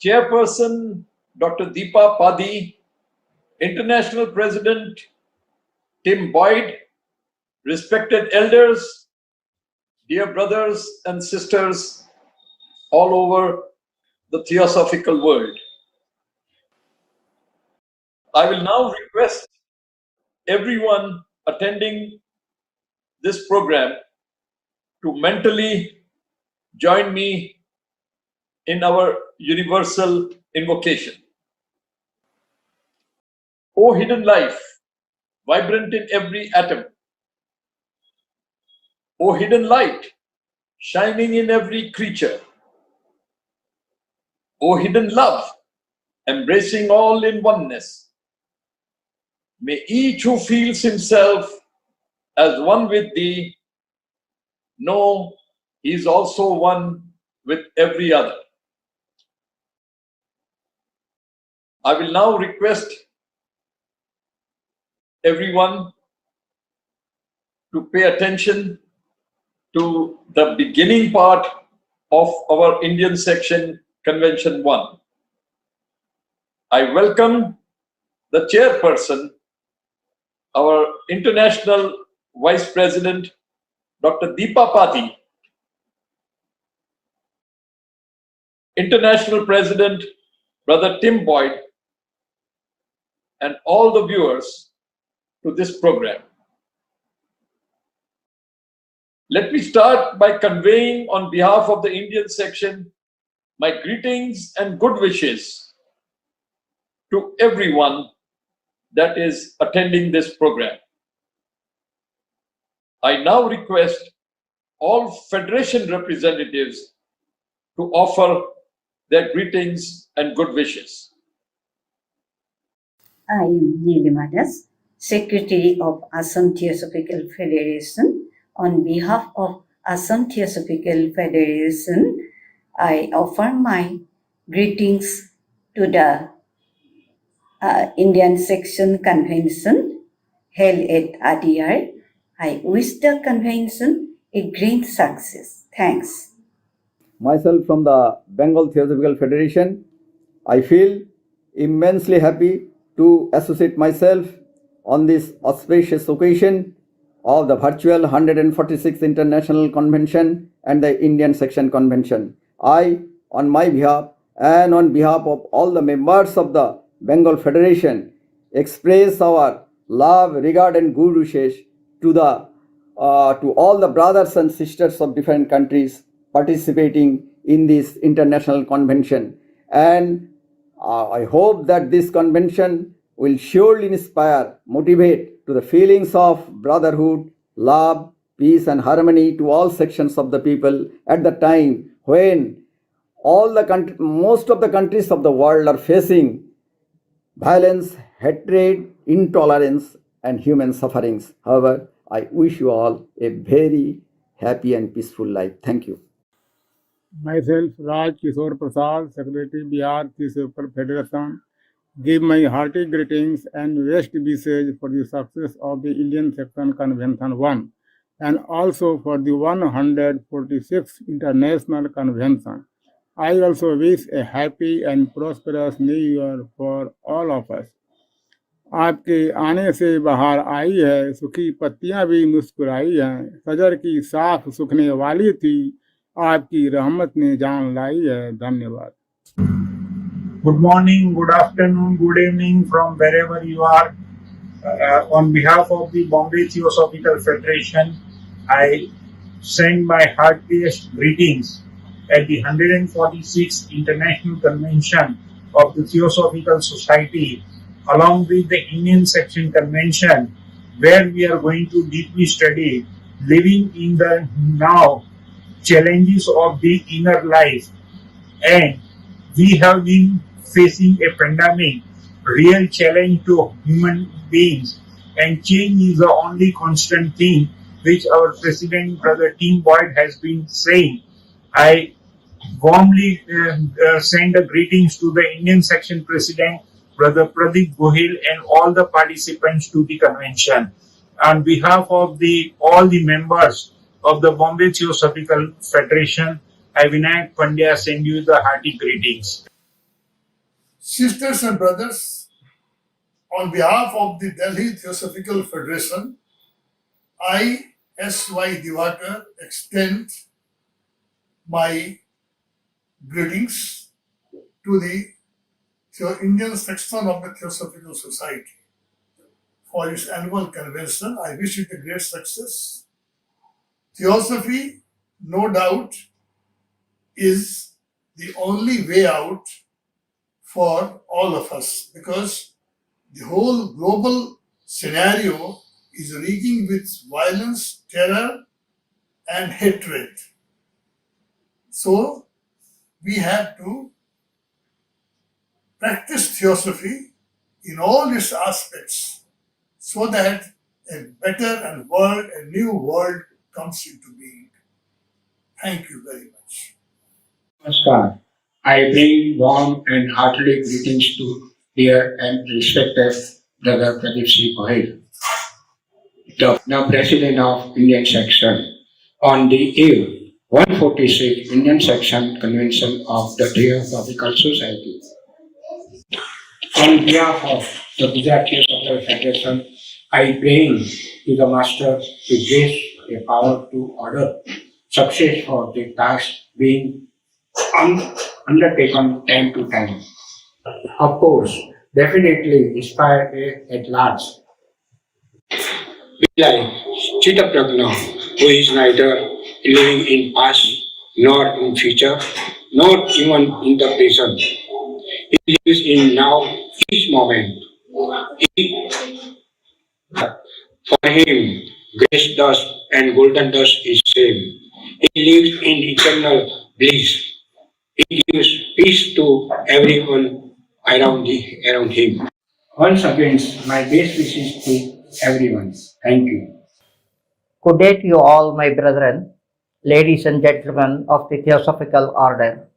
Chairperson Dr. Deepa Padhi, International President Tim Boyd, respected elders, dear brothers and sisters all over the theosophical world. I will now request everyone attending this program to mentally join me in our universal invocation. O hidden life, vibrant in every atom. O hidden light, shining in every creature. O hidden love, embracing all in oneness. May each who feels himself as one with thee know he is also one with every other. I will now request everyone to pay attention to the beginning part of our Indian section Convention 1. I welcome the chairperson, our International Vice President, Dr. Deepa Padhi, International President, Brother Tim Boyd, and all the viewers to this program. Let me start by conveying on behalf of the Indian section my greetings and good wishes to everyone that is attending this program. I now request all Federation representatives to offer their greetings and good wishes. I am Nilima Das, Secretary of Assam Theosophical Federation. On behalf of Assam Theosophical Federation, I offer my greetings to the Indian Section Convention held at ADR. I wish the convention a great success. Thanks. Myself from the Bengal Theosophical Federation, I feel immensely happy to associate myself on this auspicious occasion of the virtual 146th International Convention and the Indian Section Convention. I, on my behalf and on behalf of all the members of the Bengal Federation, express our love, regard and good wishes to all the brothers and sisters of different countries participating in this international convention. And I hope that this convention will surely inspire, motivate to the feelings of brotherhood, love, peace and harmony to all sections of the people at the time when most of the countries of the world are facing violence, hatred, intolerance and human sufferings. However, I wish you all a very happy and peaceful life. Thank you. Myself, Raj Kishore Prasad, Secretary Bihar Theosophical Federation, give my hearty greetings and best wishes for the success of the Indian Section Convention 1 and also for the 146th International Convention. I also wish a happy and prosperous New Year for all of us. आपके आने से बाहर आई है, सूखी पत्तियां भी मुस्कुराई हैं, फजर की साख सूखने वाली थी, आपकी रहमत ने जान लाई है. धन्यवाद. Good morning, good afternoon, good evening from wherever you are. On behalf of the Bombay Theosophical Federation, I send my heartiest greetings at the 146th International Convention of the Theosophical Society, along with the Indian Section Convention, where we are going to deeply study living in the now challenges of the inner life. And we have been facing a pandemic, real challenge to human beings, and change is the only constant thing which our President, Brother Tim Boyd, has been saying. I warmly send the greetings to the Indian Section President, Brother Pradeep Gohil, and all the participants to the convention. On behalf of all the members of the Bombay Theosophical Federation, I, Vinayak Pandya, send you the hearty greetings. Sisters and brothers, on behalf of the Delhi Theosophical Federation, I, S.Y. Divakar, extend my greetings to the Indian section of the Theosophical Society for its annual convention. I wish it a great success. Theosophy, no doubt, is the only way out for all of us, because the whole global scenario is reeking with violence, terror, and hatred. So we have to practice theosophy in all its aspects so that a better a new world comes into being. Thank you very much. Namaskar. I bring warm and hearty greetings to dear and respected Brother Pradeep Gohil, the now President of Indian Section, on the eve 146 Indian Section Convention of the Theosophical Society. On behalf of the Gujarat Theosophical Federation, I pray to the Master to grace a power to order success for the task being undertaken time to time. Of course, definitely inspire at large. Like Chitta Pragna, who is neither living in past nor in future, nor even in the present. He lives in now, each moment. For him, grace dust and golden dust is same. He lives in eternal bliss. He gives peace to everyone around him. Once again, my best wishes to everyone. Thank you. Good day to you all, my brethren, ladies and gentlemen of the Theosophical Order.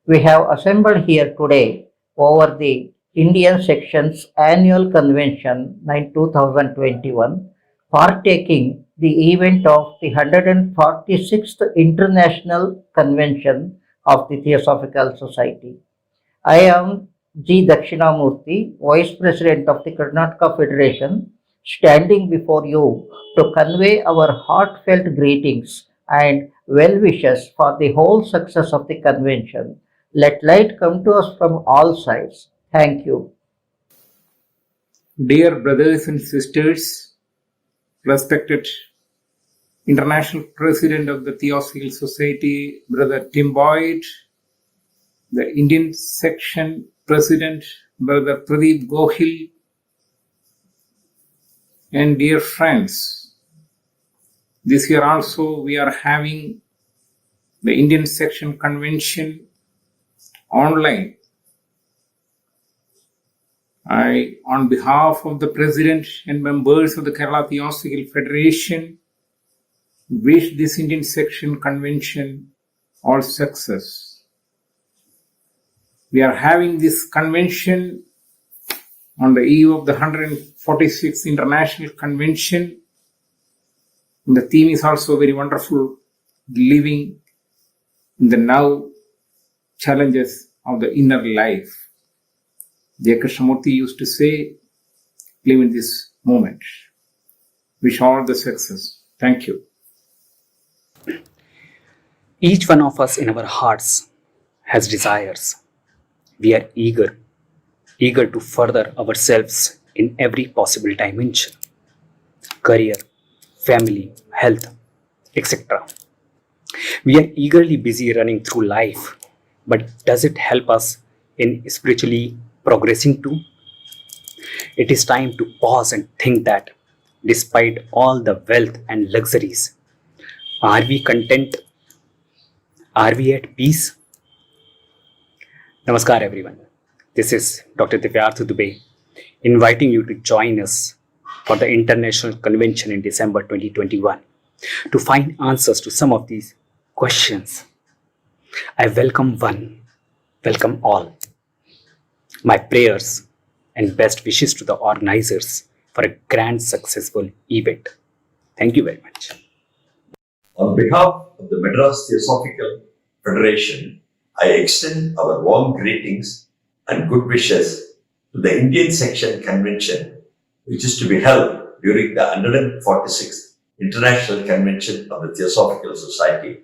We have assembled here today over the Indian Section's Annual Convention 2021, partaking the event of the 146th International Convention of the Theosophical Society. I am G. Dakshinamurthy, Vice President of the Karnataka Federation, standing before you to convey our heartfelt greetings and well wishes for the whole success of the convention. Let light come to us from all sides. Thank you. Dear brothers and sisters, respected International President of the Theosophical Society, Brother Tim Boyd, the Indian Section President, Brother Pradeep Gohil, and dear friends, this year also we are having the Indian Section Convention online. I, on behalf of the President and members of the Kerala Theosophical Federation, wish this Indian Section Convention all success. We are having this convention on the eve of the 146th International Convention. And the theme is also very wonderful, living in the now challenges of the inner life. J. Krishnamurti used to say, live in this moment. Wish all the success. Thank you. Each one of us in our hearts has desires. We are eager to further ourselves in every possible dimension. Career, family, health, etc. We are eagerly busy running through life, but does it help us in spiritually progressing too? It is time to pause and think that despite all the wealth and luxuries, are we content? Are we at peace? Namaskar everyone. This is Dr. Deepa Dubey inviting you to join us for the International Convention in December 2021 to find answers to some of these questions. I welcome one, welcome all. My prayers and best wishes to the organizers for a grand successful event. Thank you very much. On behalf of the Madras Theosophical Federation, I extend our warm greetings and good wishes to the Indian Section Convention, which is to be held during the 146th International Convention of the Theosophical Society.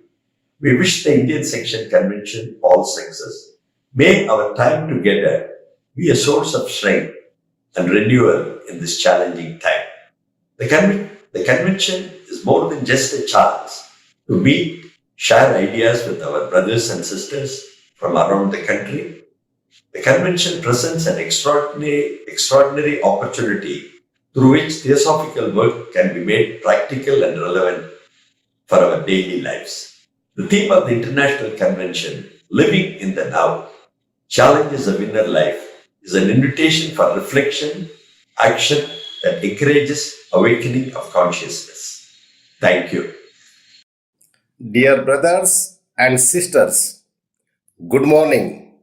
We wish the Indian Section Convention all success. May our time together be a source of strength and renewal in this challenging time. The convention is more than just a chance to meet, share ideas with our brothers and sisters from around the country. The convention presents an extraordinary opportunity through which theosophical work can be made practical and relevant for our daily lives. The theme of the International Convention, Living in the Now, Challenges of Inner Life, is an invitation for reflection, action that encourages awakening of consciousness. Thank you. Dear brothers and sisters, good morning.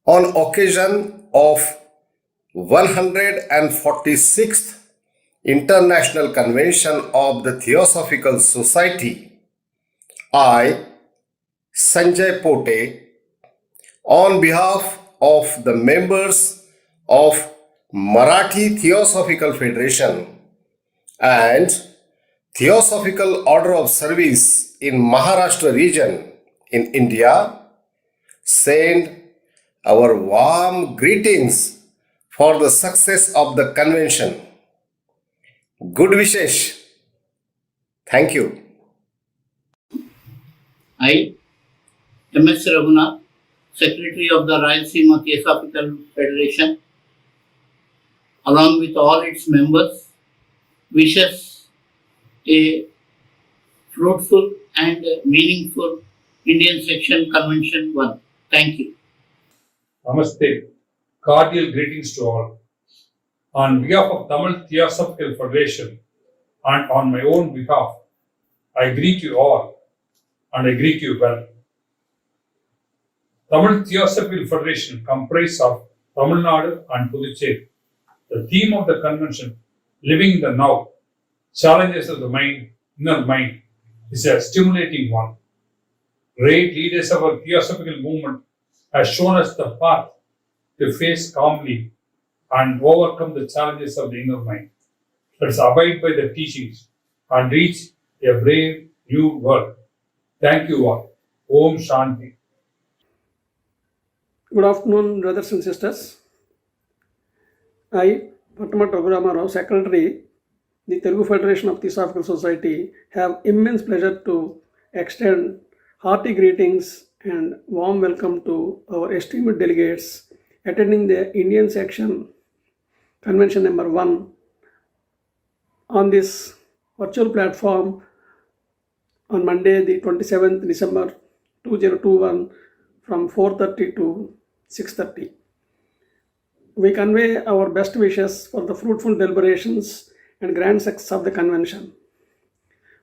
On occasion of 146th International Convention of the Theosophical Society, I, Sanjay Pote, on behalf of the members of Marathi Theosophical Federation and Theosophical Order of Service in Maharashtra region in India, send our warm greetings for the success of the convention. Good wishes. Thank you. I, M.S. Raghunath, Secretary of the Rayalaseema Theosophical Federation, along with all its members, wishes a fruitful and meaningful Indian Section Convention 1. Thank you. Namaste. Cordial greetings to all. On behalf of Tamil Theosophical Federation and on my own behalf, I greet you all and I greet you well. Tamil Theosophical Federation comprises of Tamil Nadu and Puducherry. The theme of the convention, Living in the Now, Challenges of the Mind, Inner Mind, is a stimulating one. Great leaders of our Theosophical movement have shown us the path to face calmly and overcome the challenges of the inner mind. Let's abide by the teachings and reach a brave new world. Thank you all. Om Shanti. Good afternoon, brothers and sisters. I, Pattamata Raghunath, Secretary, the Telugu Federation of Theosophical Society, have immense pleasure to extend hearty greetings and warm welcome to our esteemed delegates attending the Indian Section Convention number 1 on this virtual platform on Monday, the 27th December 2021 from 4:30 to 6:30. We convey our best wishes for the fruitful deliberations and grand success of the convention.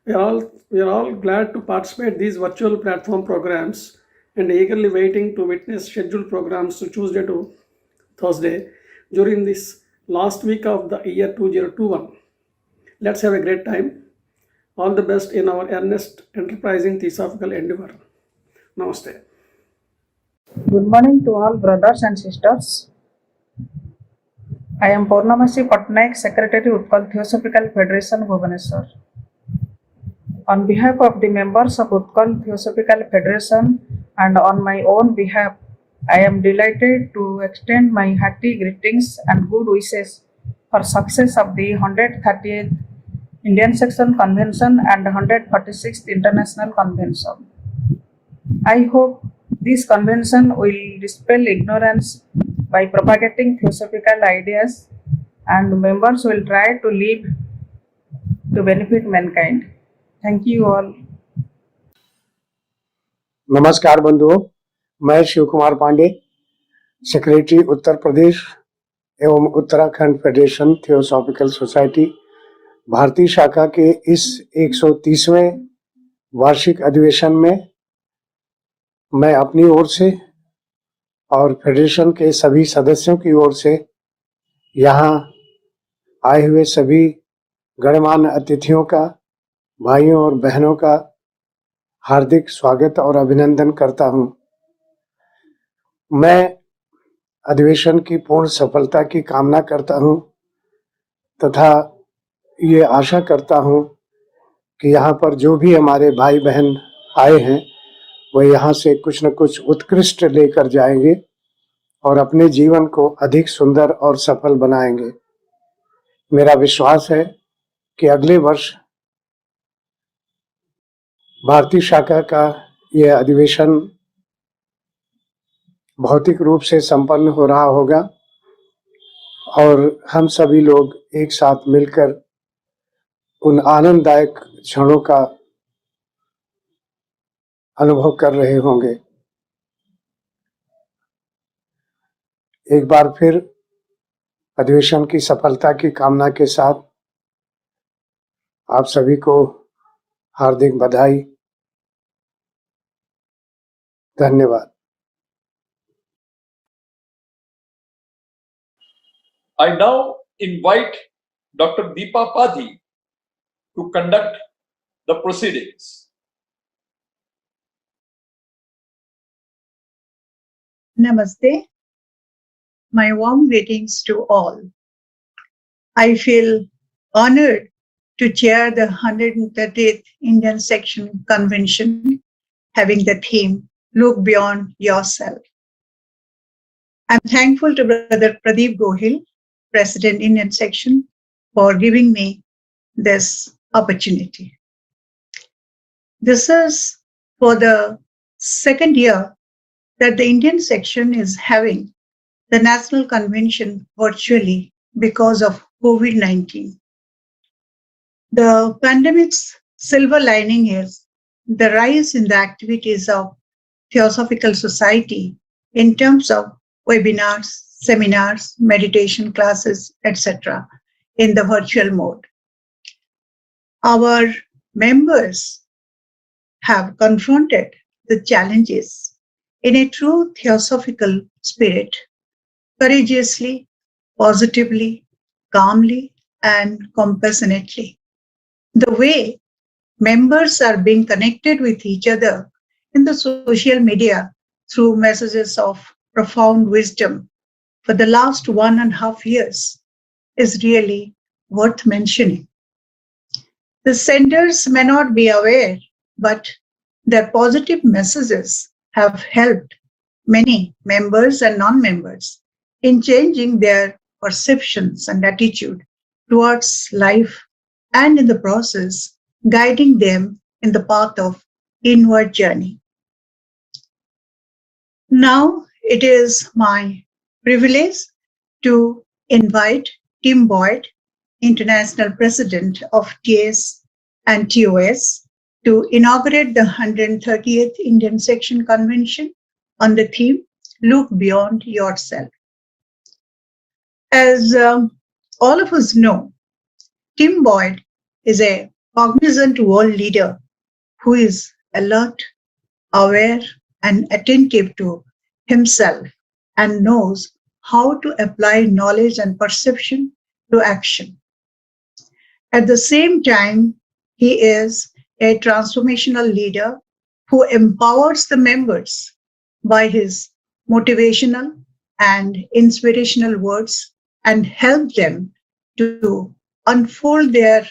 We are all glad to participate these virtual platform programs and eagerly waiting to witness scheduled programs to Tuesday to Thursday during this last week of the year 2021. Let's have a great time. All the best in our earnest, enterprising theosophical endeavor. Namaste. Good morning to all brothers and sisters. I am Purnamasi Patnaik, Secretary Utkal Theosophical Federation, Bhubaneswar. On behalf of the members of Utkal Theosophical Federation and on my own behalf, I am delighted to extend my hearty greetings and good wishes for success of the 138th Indian Section Convention and 146th International Convention. I hope this convention will dispel ignorance by propagating theosophical ideas, and members will try to live to benefit mankind. Thank you all. नमस्कार बंधुओं, मैं Shiv Kumar Pandey, secretary Uttar Pradesh एवं Uttarakhand federation theosophical society भारतीय शाखा के इस 130वें वार्षिक अधिवेशन में मैं अपनी ओर से और फेडरेशन के सभी सदस्यों की ओर से यहाँ आए हुए सभी गणमान्य अतिथियों का, भाइयों और बहनों का हार्दिक स्वागत और अभिनंदन करता हूँ। मैं अधिवेशन की पूर्ण सफलता की कामना करता हूं तथा ये आशा करता हूं कि यहाँ पर जो भी हमारे भाई बहन आए हैं वह यहाँ से कुछ न कुछ उत्कृष्ट लेकर जाएंगे और अपने जीवन को अधिक सुंदर और सफल बनाएंगे। मेरा विश्वास है कि अगले वर्ष भारतीय शाखा का यह अधिवेशन भौतिक रूप से संपन्न हो रहा होगा और हम सभी लोग एक साथ मिलकर उन आनंददायक क्षणों का अनुभव कर रहे होंगे। एक बार फिर अधिवेशन की सफलता की कामना के साथ आप सभी को हार्दिक बधाई। धन्यवाद। I now invite Dr. Deepa Padhi to conduct the proceedings. Namaste. My warm greetings to all. I feel honored to chair the 130th Indian Section Convention having the theme Look Beyond Yourself. I'm thankful to Brother Pradeep Gohil, President Indian Section, for giving me this opportunity. This is for the second year that the Indian Section is having the National Convention virtually because of COVID-19. The pandemic's silver lining is the rise in the activities of Theosophical Society in terms of webinars, seminars, meditation classes, etc. in the virtual mode. Our members have confronted the challenges in a true theosophical spirit, courageously, positively, calmly, and compassionately. The way members are being connected with each other in the social media through messages of profound wisdom for the last 1.5 years is really worth mentioning. The senders may not be aware, but their positive messages have helped many members and non-members in changing their perceptions and attitude towards life, and in the process, guiding them in the path of inward journey. Now it is my privilege to invite Tim Boyd, International President of TS and TOS, to inaugurate the 130th Indian Section Convention on the theme, Look Beyond Yourself. As all of us know, Tim Boyd is a cognizant world leader who is alert, aware, and attentive to himself and knows how to apply knowledge and perception to action. At the same time, he is a transformational leader who empowers the members by his motivational and inspirational words and help them to unfold their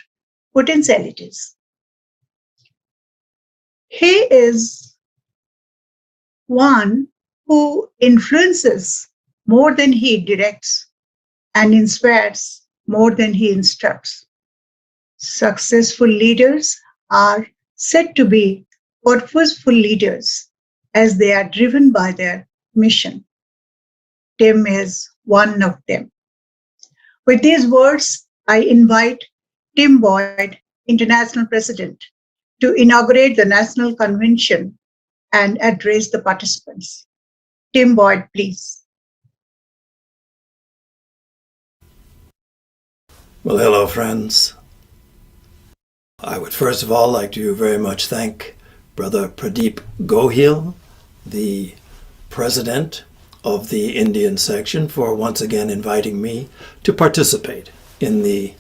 potentialities. He is one who influences more than he directs and inspires more than he instructs. Successful leaders are said to be purposeful leaders as they are driven by their mission. Tim is one of them. With these words, I invite Tim Boyd, International President, to inaugurate the National Convention and address the participants. Tim Boyd, please. Well, hello, friends. I would first of all like to very much thank Brother Pradeep Gohil, the President of the Indian Section, for once again inviting me to participate in the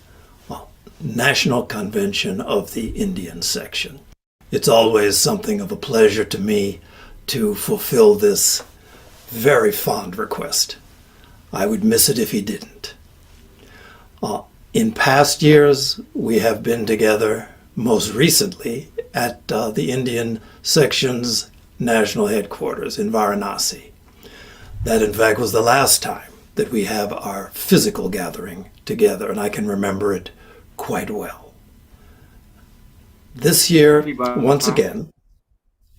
National Convention of the Indian Section. It's always something of a pleasure to me to fulfill this very fond request. I would miss it if he didn't. In past years, we have been together, most recently at the Indian Section's national headquarters in Varanasi. That, in fact, was the last time that we have our physical gathering together, and I can remember it quite well. This year, once again,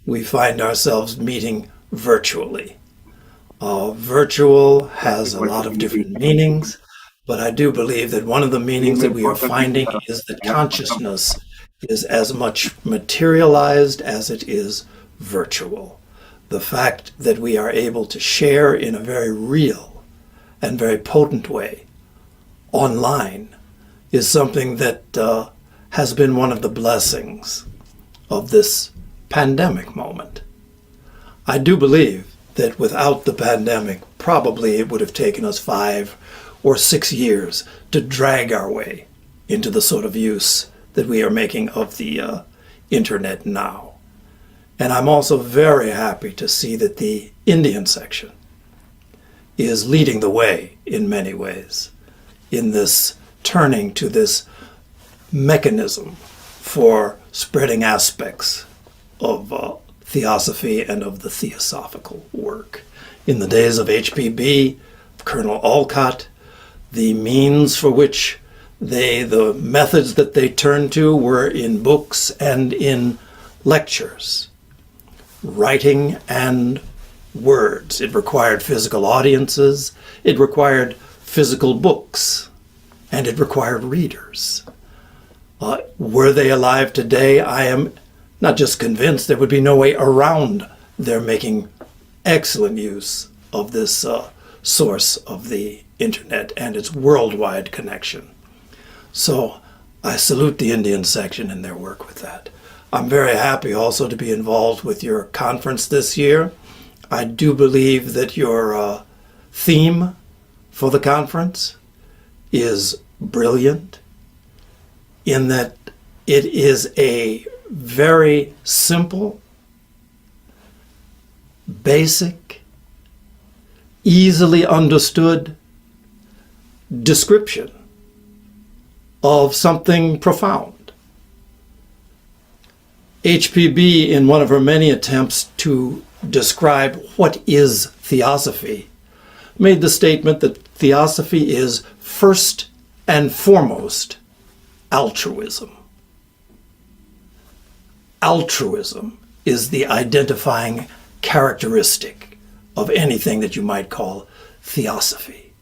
we find ourselves meeting virtually. Virtual has a lot of different meanings, but I do believe that one of the meanings that we are finding is that consciousness is as much materialized as it is virtual. The fact that we are able to share in a very real and very potent way online is something that has been one of the blessings of this pandemic moment. I do believe that without the pandemic, probably it would have taken us 5 or 6 years to drag our way into the sort of use that we are making of the internet now. And I'm also very happy to see that the Indian section is leading the way in many ways in this turning to this mechanism for spreading aspects of theosophy and of the theosophical work. In the days of HPB, Colonel Olcott, the means for which the methods that they turned to were in books and in lectures, writing and words. It required physical audiences, it required physical books, and it required readers. Were they alive today? I am not just convinced, there would be no way around their making excellent use of this source of the internet and its worldwide connection. So I salute the Indian section in their work with that. I'm very happy also to be involved with your conference this year. I do believe that your theme for the conference is brilliant in that it is a very simple, basic, easily understood description of something profound. HPB, in one of her many attempts to describe what is theosophy, made the statement that theosophy is first and foremost altruism. Altruism is the identifying characteristic of anything that you might call theosophy.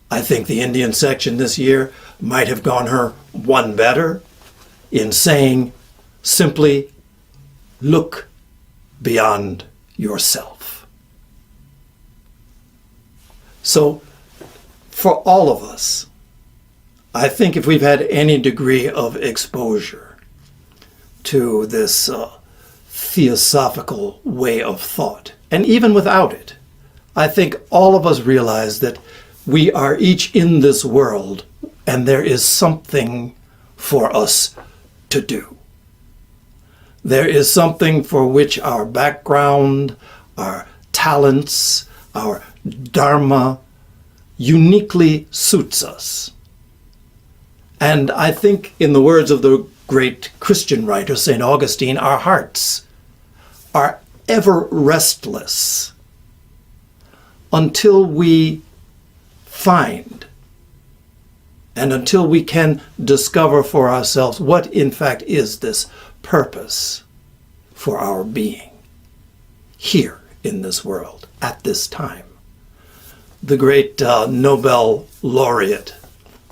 I think the Indian section this year might have gone her one better in saying simply, look beyond yourself. So, for all of us, I think if we've had any degree of exposure to this theosophical way of thought, and even without it, I think all of us realize that we are each in this world and there is something for us to do. There is something for which our background, our talents, our dharma uniquely suits us. And I think, in the words of the great Christian writer, St. Augustine, our hearts are ever restless until we find and until we can discover for ourselves what in fact is this purpose for our being here in this world at this time. The great Nobel laureate,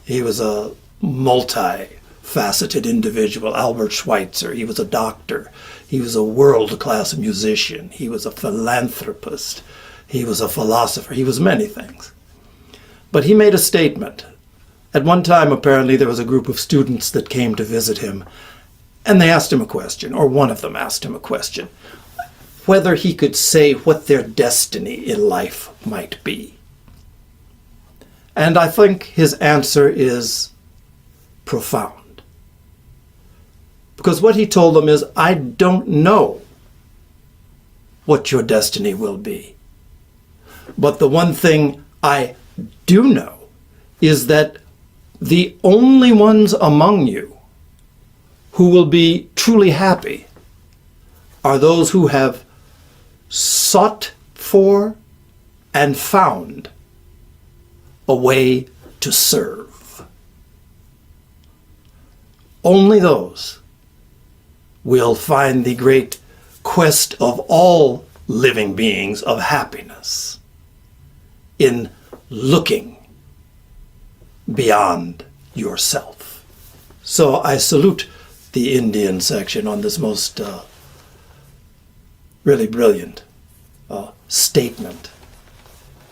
he was a multi-faceted individual, Albert Schweitzer. He was a doctor. He was a world-class musician. He was a philanthropist. He was a philosopher. He was many things. But he made a statement. At one time, apparently, there was a group of students that came to visit him, and they asked him a question, or one of them asked him a question, whether he could say what their destiny in life might be. And I think his answer is profound. Because what he told them is, I don't know what your destiny will be. But the one thing I do know is that the only ones among you who will be truly happy are those who have sought for and found a way to serve. Only those will find the great quest of all living beings of happiness in looking beyond yourself. So I salute the Indian section on this most really brilliant statement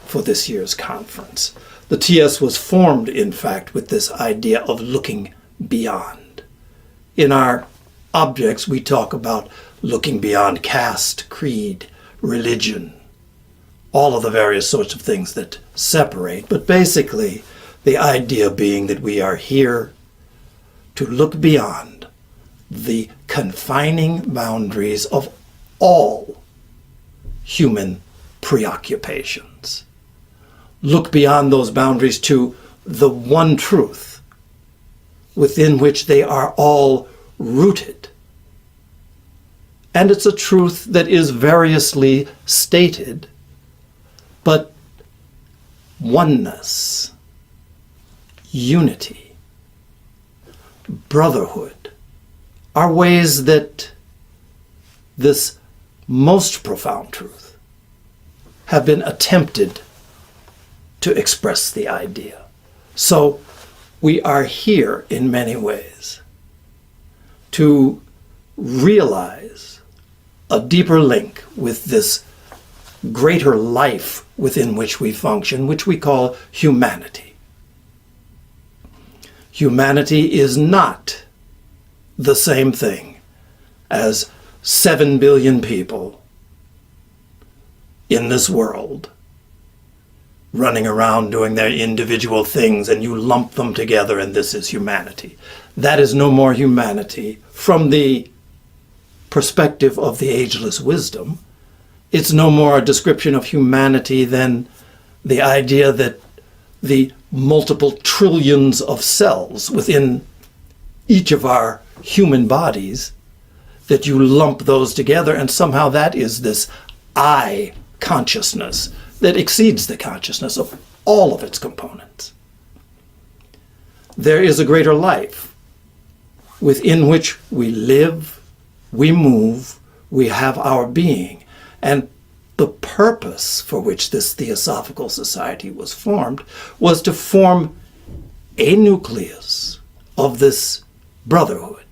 for this year's conference. The TS was formed, in fact, with this idea of looking beyond. In our objects, we talk about looking beyond caste, creed, religion, all of the various sorts of things that separate, but basically the idea being that we are here to look beyond the confining boundaries of all human preoccupations. Look beyond those boundaries to the one truth within which they are all rooted. And it's a truth that is variously stated, but oneness, unity, brotherhood are ways that this most profound truth have been attempted to express the idea. So we are here in many ways to realize a deeper link with this greater life within which we function, which we call humanity. Humanity is not the same thing as 7 billion people in this world running around doing their individual things, and you lump them together and this is humanity. That is no more humanity from the perspective of the ageless wisdom. It's no more a description of humanity than the idea that the multiple trillions of cells within each of our human bodies, that you lump those together, and somehow that is this I consciousness that exceeds the consciousness of all of its components. There is a greater life within which we live, we move, we have our being. And the purpose for which this Theosophical Society was formed was to form a nucleus of this brotherhood,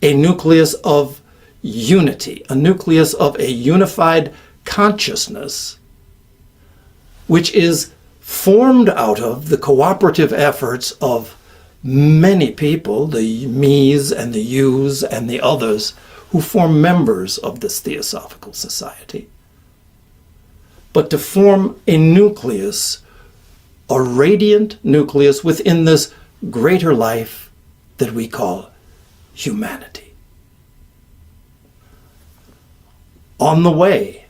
a nucleus of unity, a nucleus of a unified consciousness, which is formed out of the cooperative efforts of many people, the me's and the you's and the others, who form members of this Theosophical Society. But to form a nucleus, a radiant nucleus within this greater life that we call humanity. On the way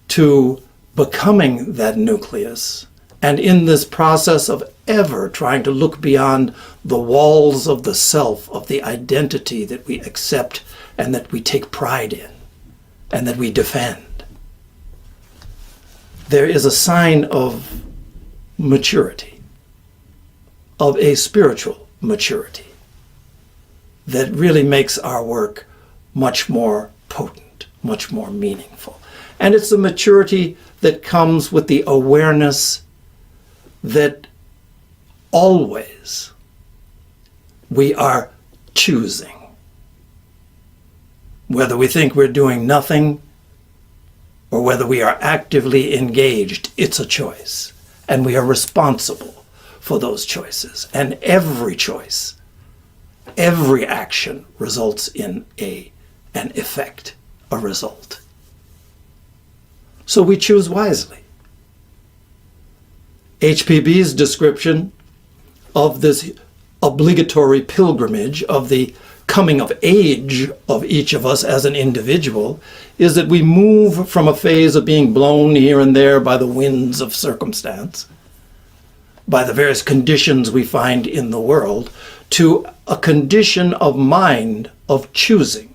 to becoming that nucleus, and in this process of ever trying to look beyond the walls of the self, of the identity that we accept and that we take pride in and that we defend, there is a sign of maturity, of a spiritual maturity that really makes our work much more potent, much more meaningful. And it's a maturity that comes with the awareness that always we are choosing. Whether we think we're doing nothing or whether we are actively engaged, it's a choice. And we are responsible for those choices. And every choice, every action results in an effect, a result. So we choose wisely. HPB's description of this obligatory pilgrimage, of the coming of age of each of us as an individual is that we move from a phase of being blown here and there by the winds of circumstance, by the various conditions we find in the world, to a condition of mind of choosing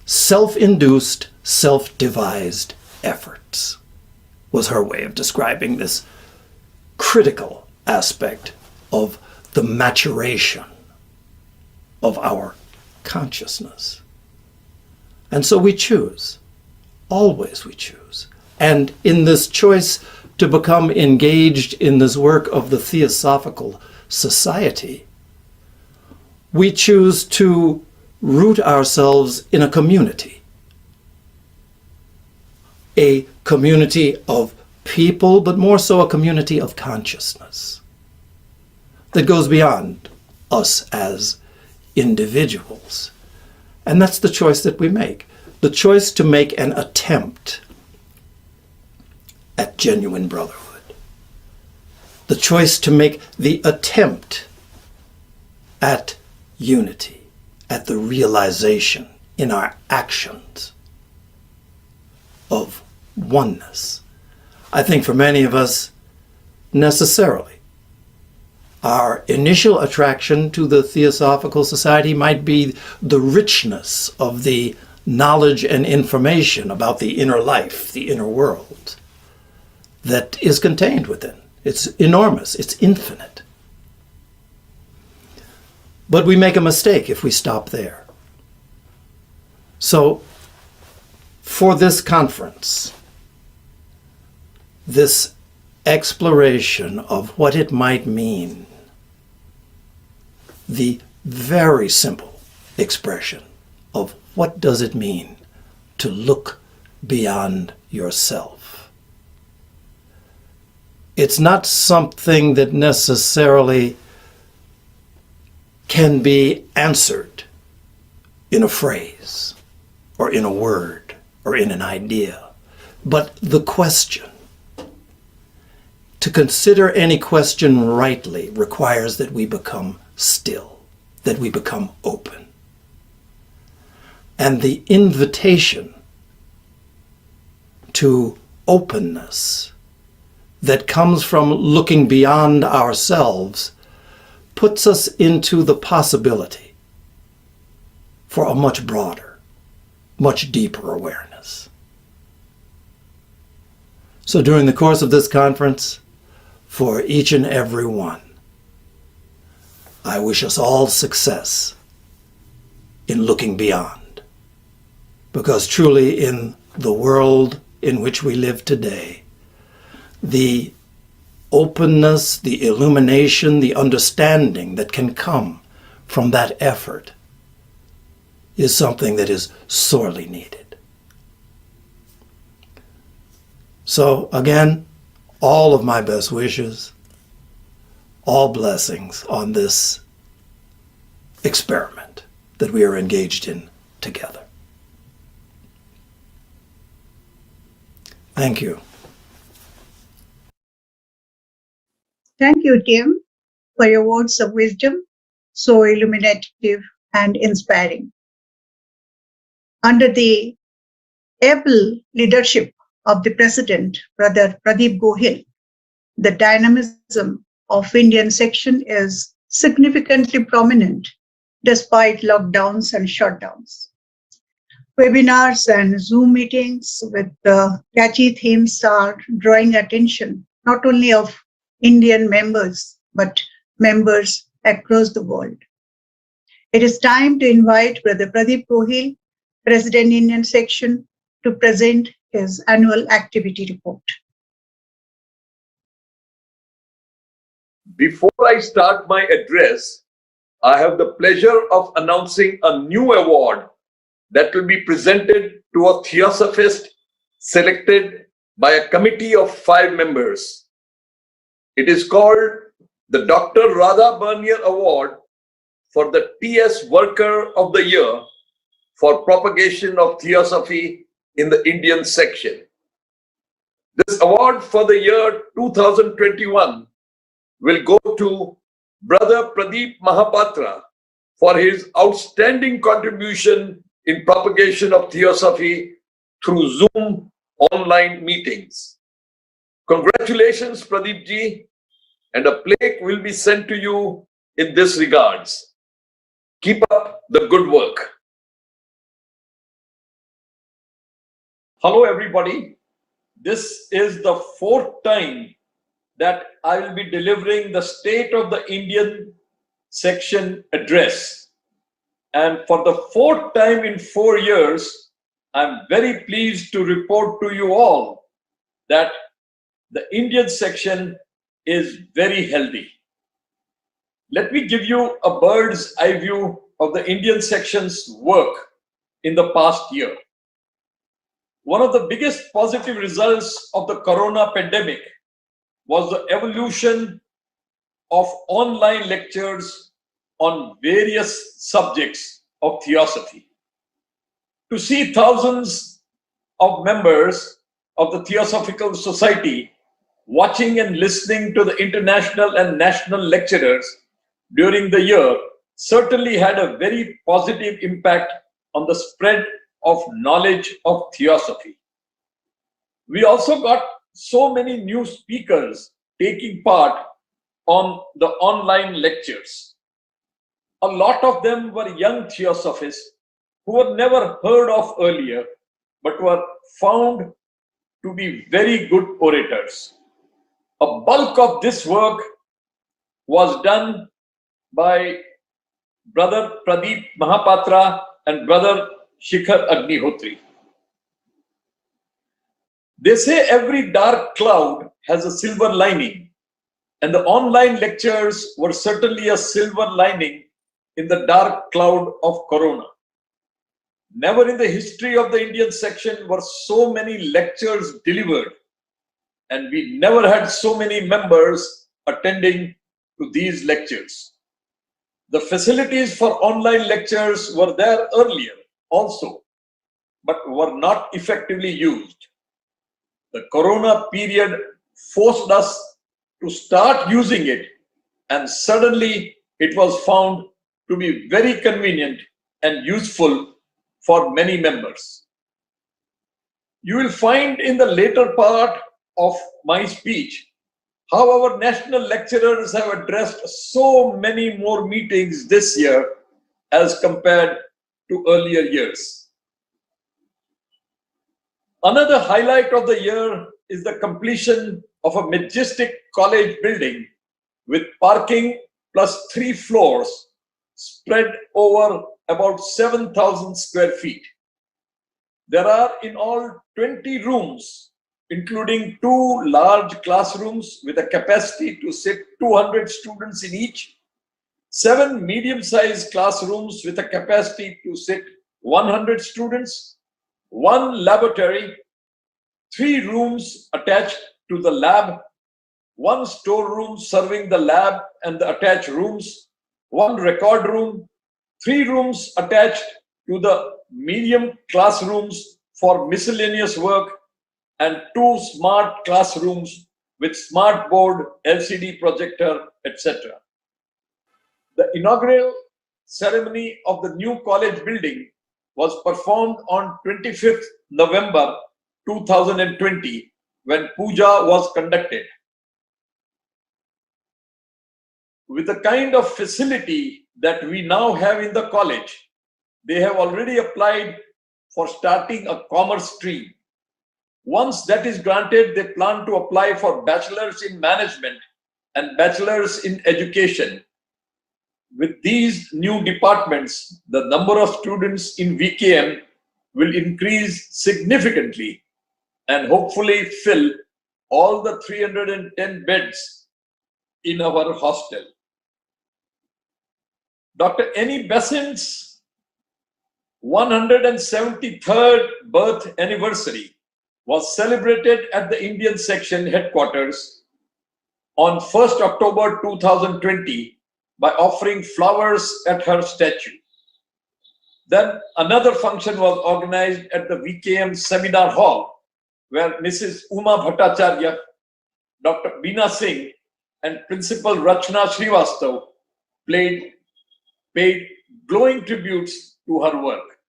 self-induced, self-devised efforts, was her way of describing this critical aspect of the maturation of our consciousness. And so we choose, always we choose. And in this choice to become engaged in this work of the Theosophical Society, we choose to root ourselves in a community of people, but more so a community of consciousness that goes beyond us as individuals. And that's the choice that we make. The choice to make an attempt at genuine brotherhood. The choice to make the attempt at unity, at the realization in our actions of oneness. I think for many of us, necessarily, our initial attraction to the Theosophical Society might be the richness of the knowledge and information about the inner life, the inner world, that is contained within. It's enormous, it's infinite. But we make a mistake if we stop there. So, for this conference, this exploration of what it might mean, the very simple expression of what does it mean to look beyond yourself. It's not something that necessarily can be answered in a phrase or in a word or in an idea, but the question. To consider any question rightly requires that we become still, that we become open. And the invitation to openness that comes from looking beyond ourselves puts us into the possibility for a much broader, much deeper awareness. So during the course of this conference, for each and every one, I wish us all success in looking beyond. Because truly in the world in which we live today, the openness, the illumination, the understanding that can come from that effort is something that is sorely needed. So again, all of my best wishes, all blessings on this experiment that we are engaged in together. Thank you. Thank you, Tim, for your words of wisdom, so illuminative and inspiring. Under the able leadership of the President, Brother Pradeep Gohil, the dynamism of Indian section is significantly prominent despite lockdowns and shutdowns. Webinars and Zoom meetings with catchy themes are drawing attention not only of Indian members, but members across the world. It is time to invite Brother Pradeep Gohil, President Indian Section, to present his annual activity report. Before I start my address, I have the pleasure of announcing a new award that will be presented to a theosophist selected by a committee of 5 members. It is called the Dr. Radha Bernier Award for the TS Worker of the Year for propagation of theosophy in the Indian section. This award for the year 2021 will go to Brother Pradeep Mahapatra for his outstanding contribution in propagation of Theosophy through Zoom online meetings. Congratulations, Pradeep ji, and a plaque will be sent to you in this regards. Keep up the good work. Hello, everybody. This is the fourth time that I will be delivering the State of the Indian section address. And for the fourth time in 4 years, I'm very pleased to report to you all that the Indian section is very healthy. Let me give you a bird's eye view of the Indian section's work in the past year. One of the biggest positive results of the corona pandemic was the evolution of online lectures on various subjects of theosophy. To see thousands of members of the Theosophical Society watching and listening to the international and national lecturers during the year certainly had a very positive impact on the spread of knowledge of theosophy. We also got so many new speakers taking part on the online lectures. A lot of them were young theosophists who were never heard of earlier, but were found to be very good orators. A bulk of this work was done by Brother Pradeep Mahapatra and Brother Shikhar Agnihotri. They say every dark cloud has a silver lining, and the online lectures were certainly a silver lining in the dark cloud of corona. Never in the history of the Indian section were so many lectures delivered, and we never had so many members attending to these lectures. The facilities for online lectures were there earlier also, but were not effectively used. The corona period forced us to start using it, and suddenly it was found to be very convenient and useful for many members. You will find in the later part of my speech how our national lecturers have addressed so many more meetings this year as compared to earlier years. Another highlight of the year is the completion of a majestic college building with parking plus 3 floors spread over about 7,000 square feet. There are in all 20 rooms, including 2 large classrooms with a capacity to sit 200 students in each, 7 medium-sized classrooms with a capacity to sit 100 students, 1 laboratory, 3 rooms attached to the lab, 1 storeroom serving the lab and the attached rooms, 1 record room, 3 rooms attached to the medium classrooms for miscellaneous work, and 2 smart classrooms with smart board, LCD projector, etc. The inaugural ceremony of the new college building was performed on 25th November 2020 when puja was conducted. With the kind of facility that we now have in the college, they have already applied for starting a commerce stream. Once that is granted, they plan to apply for bachelors in management and bachelors in education. With these new departments, the number of students in VKM will increase significantly and hopefully fill all the 310 beds in our hostel. Dr. Annie Besant's 173rd birth anniversary was celebrated at the Indian section headquarters on 1st October 2020 by offering flowers at her statue. Then another function was organized at the VKM seminar hall where Mrs. Uma Bhattacharya, Dr. Beena Singh and Principal Rachna Srivastav paid glowing tributes to her work.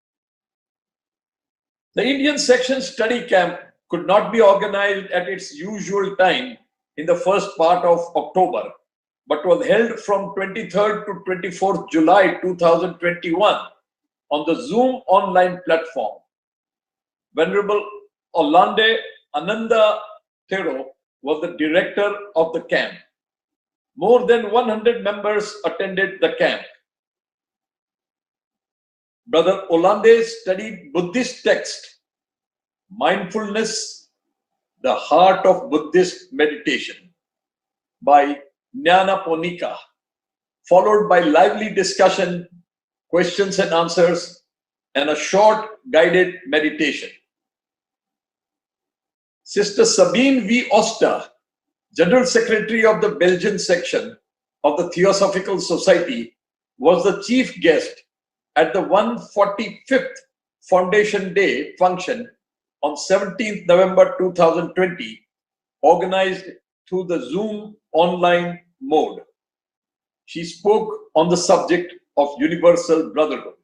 The Indian section study camp could not be organized at its usual time in the first part of October, but was held from 23rd to 24th July 2021 on the Zoom online platform. Venerable Olande Ananda Thero was the director of the camp. More than 100 members attended the camp. Brother Olande studied Buddhist text, Mindfulness, the Heart of Buddhist Meditation by Nyanaponika, followed by lively discussion, questions and answers, and a short guided meditation. Sister Sabine V. Oster, General Secretary of the Belgian section of the Theosophical Society, was the chief guest at the 145th Foundation Day function on 17th November 2020, organized through the Zoom online mode. She spoke on the subject of universal brotherhood.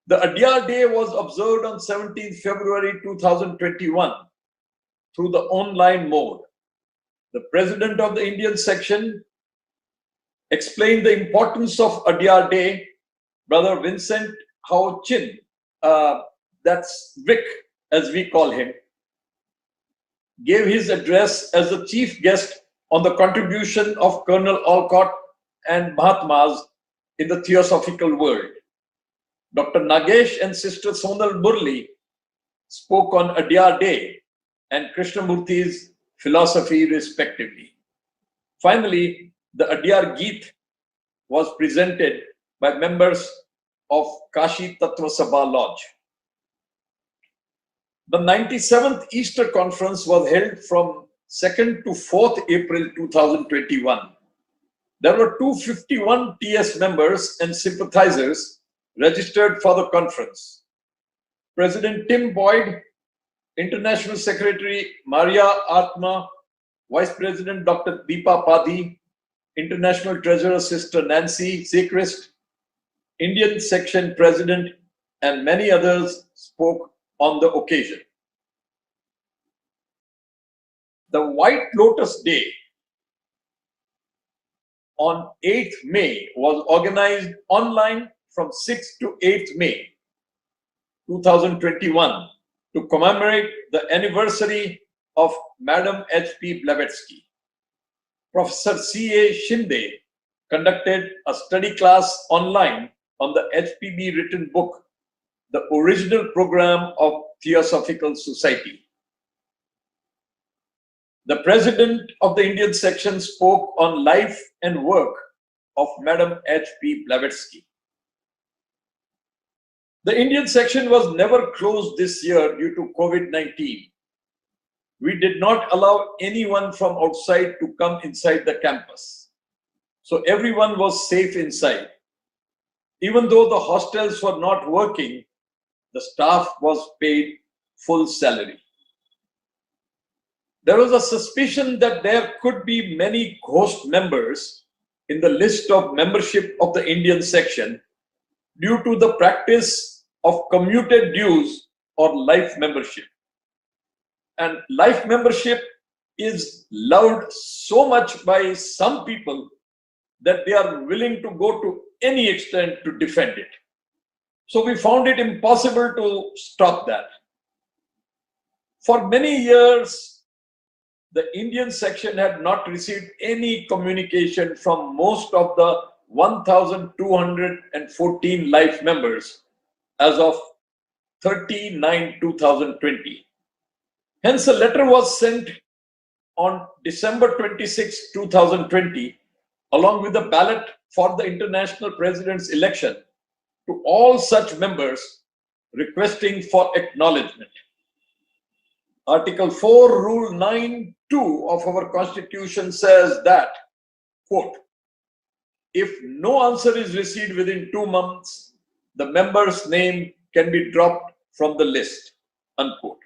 The Adyar Day was observed on 17th February 2021 through the online mode. The president of the Indian section explained the importance of Adyar Day. Brother Vincent Hao Chin, that's Vic as we call him, gave his address as the chief guest on the contribution of Colonel Olcott and Mahatmas in the theosophical world. Dr. Nagesh and Sister Sonal Murli spoke on Adyar Day and Krishnamurti's philosophy respectively. Finally, the Adyar Geet was presented by members of Kashi Tattva Sabha Lodge. The 97th Easter Conference was held from 2nd to 4th April 2021. There were 251 TS members and sympathizers registered for the conference. President Tim Boyd, International Secretary Maria Atma, Vice President Dr. Deepa Padhi, International Treasurer Sister Nancy Seacrest, Indian Section President, and many others spoke on the occasion. The White Lotus Day on 8th May was organized online from 6th to 8th May 2021 to commemorate the anniversary of Madam H.P. Blavatsky. Professor C.A. Shinde conducted a study class online on the HPB written book, The Original Program of Theosophical Society. The president of the Indian section spoke on life and work of Madam H.P. Blavatsky. The Indian section was never closed this year due to COVID-19. We did not allow anyone from outside to come inside the campus. So everyone was safe inside. Even though the hostels were not working, the staff was paid full salary. There was a suspicion that there could be many ghost members in the list of membership of the Indian section due to the practice of commuted dues or life membership. And life membership is loved so much by some people that they are willing to go to any extent to defend it. So we found it impossible to stop that. For many years, the Indian section had not received any communication from most of the 1,214 life members as of 30/9/2020. Hence, a letter was sent on December 26, 2020, along with the ballot for the international president's election to all such members requesting for acknowledgement. Article 4, Rule 9(2) of our Constitution says that, quote, if no answer is received within 2 months, the member's name can be dropped from the list, unquote.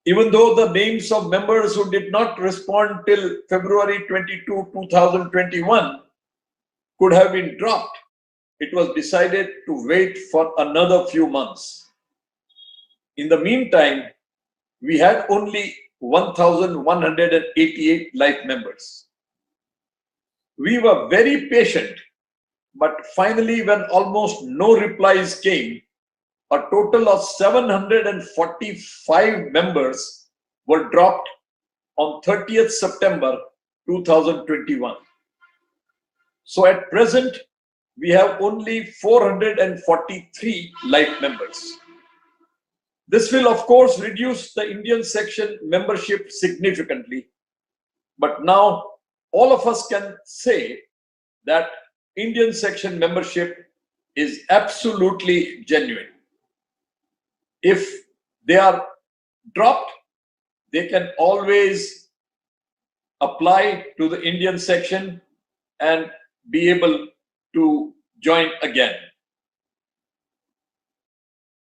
Even though the names of members who did not respond till February 22, 2021 could have been dropped, it was decided to wait for another few months. In the meantime, we had only 1,188 life members. We were very patient, but finally, when almost no replies came, a total of 745 members were dropped on 30th September 2021. So at present, we have only 443 life members. This will, of course, reduce the Indian section membership significantly. But now, all of us can say that Indian section membership is absolutely genuine. If they are dropped, they can always apply to the Indian section and be able to join again.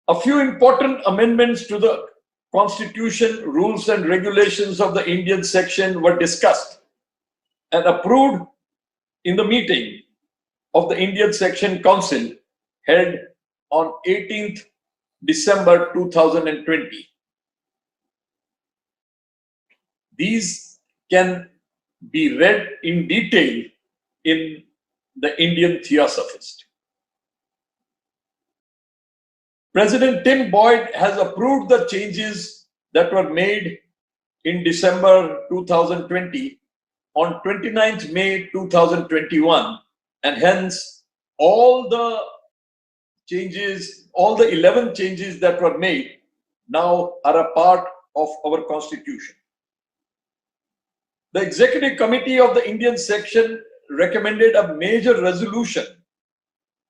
A few important amendments to the Constitution, rules and regulations of the Indian section were discussed and approved in the meeting of the Indian Section Council held on 18th December 2020. These can be read in detail in the Indian Theosophist. President Tim Boyd has approved the changes that were made in December 2020 on 29th May 2021, and hence all the changes, all the 11 changes that were made now are a part of our Constitution. The Executive Committee of the Indian section recommended a major resolution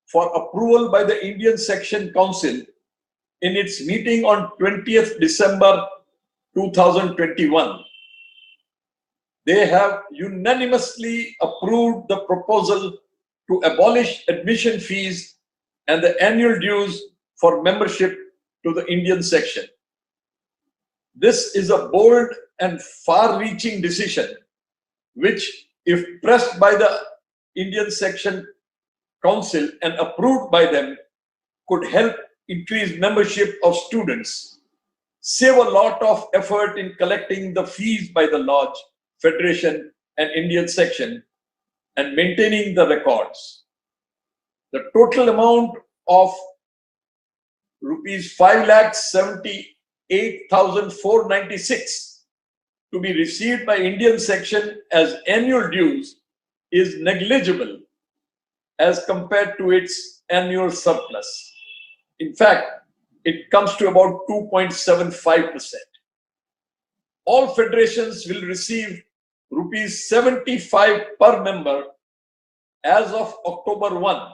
for approval by the Indian Section Council in its meeting on 20th December 2021. They have unanimously approved the proposal to abolish admission fees and the annual dues for membership to the Indian section. This is a bold and far-reaching decision, which, if pressed by the Indian Section Council and approved by them, could help increase membership of students, save a lot of effort in collecting the fees by the Lodge, Federation and Indian section, and maintaining the records. The total amount of rupees 5,78,496 to be received by Indian section as annual dues is negligible as compared to its annual surplus. In fact, it comes to about 2.75%. All federations will receive rupees 75 per member as of October 1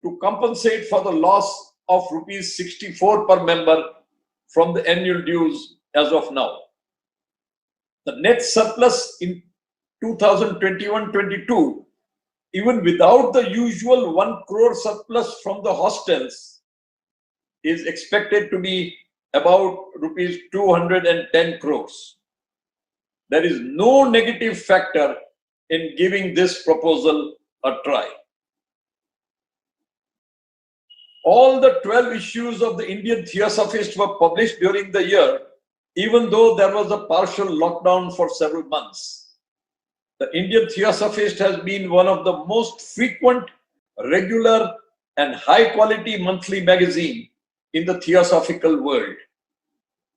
to compensate for the loss of rupees 64 per member from the annual dues as of now. The net surplus in 2021-22, even without the usual 1 crore surplus from the hostels, is expected to be about rupees 210 crores. There is no negative factor in giving this proposal a try. All the 12 issues of the Indian Theosophist were published during the year, even though there was a partial lockdown for several months. The Indian Theosophist has been one of the most frequent, regular, and high-quality monthly magazine in the theosophical world.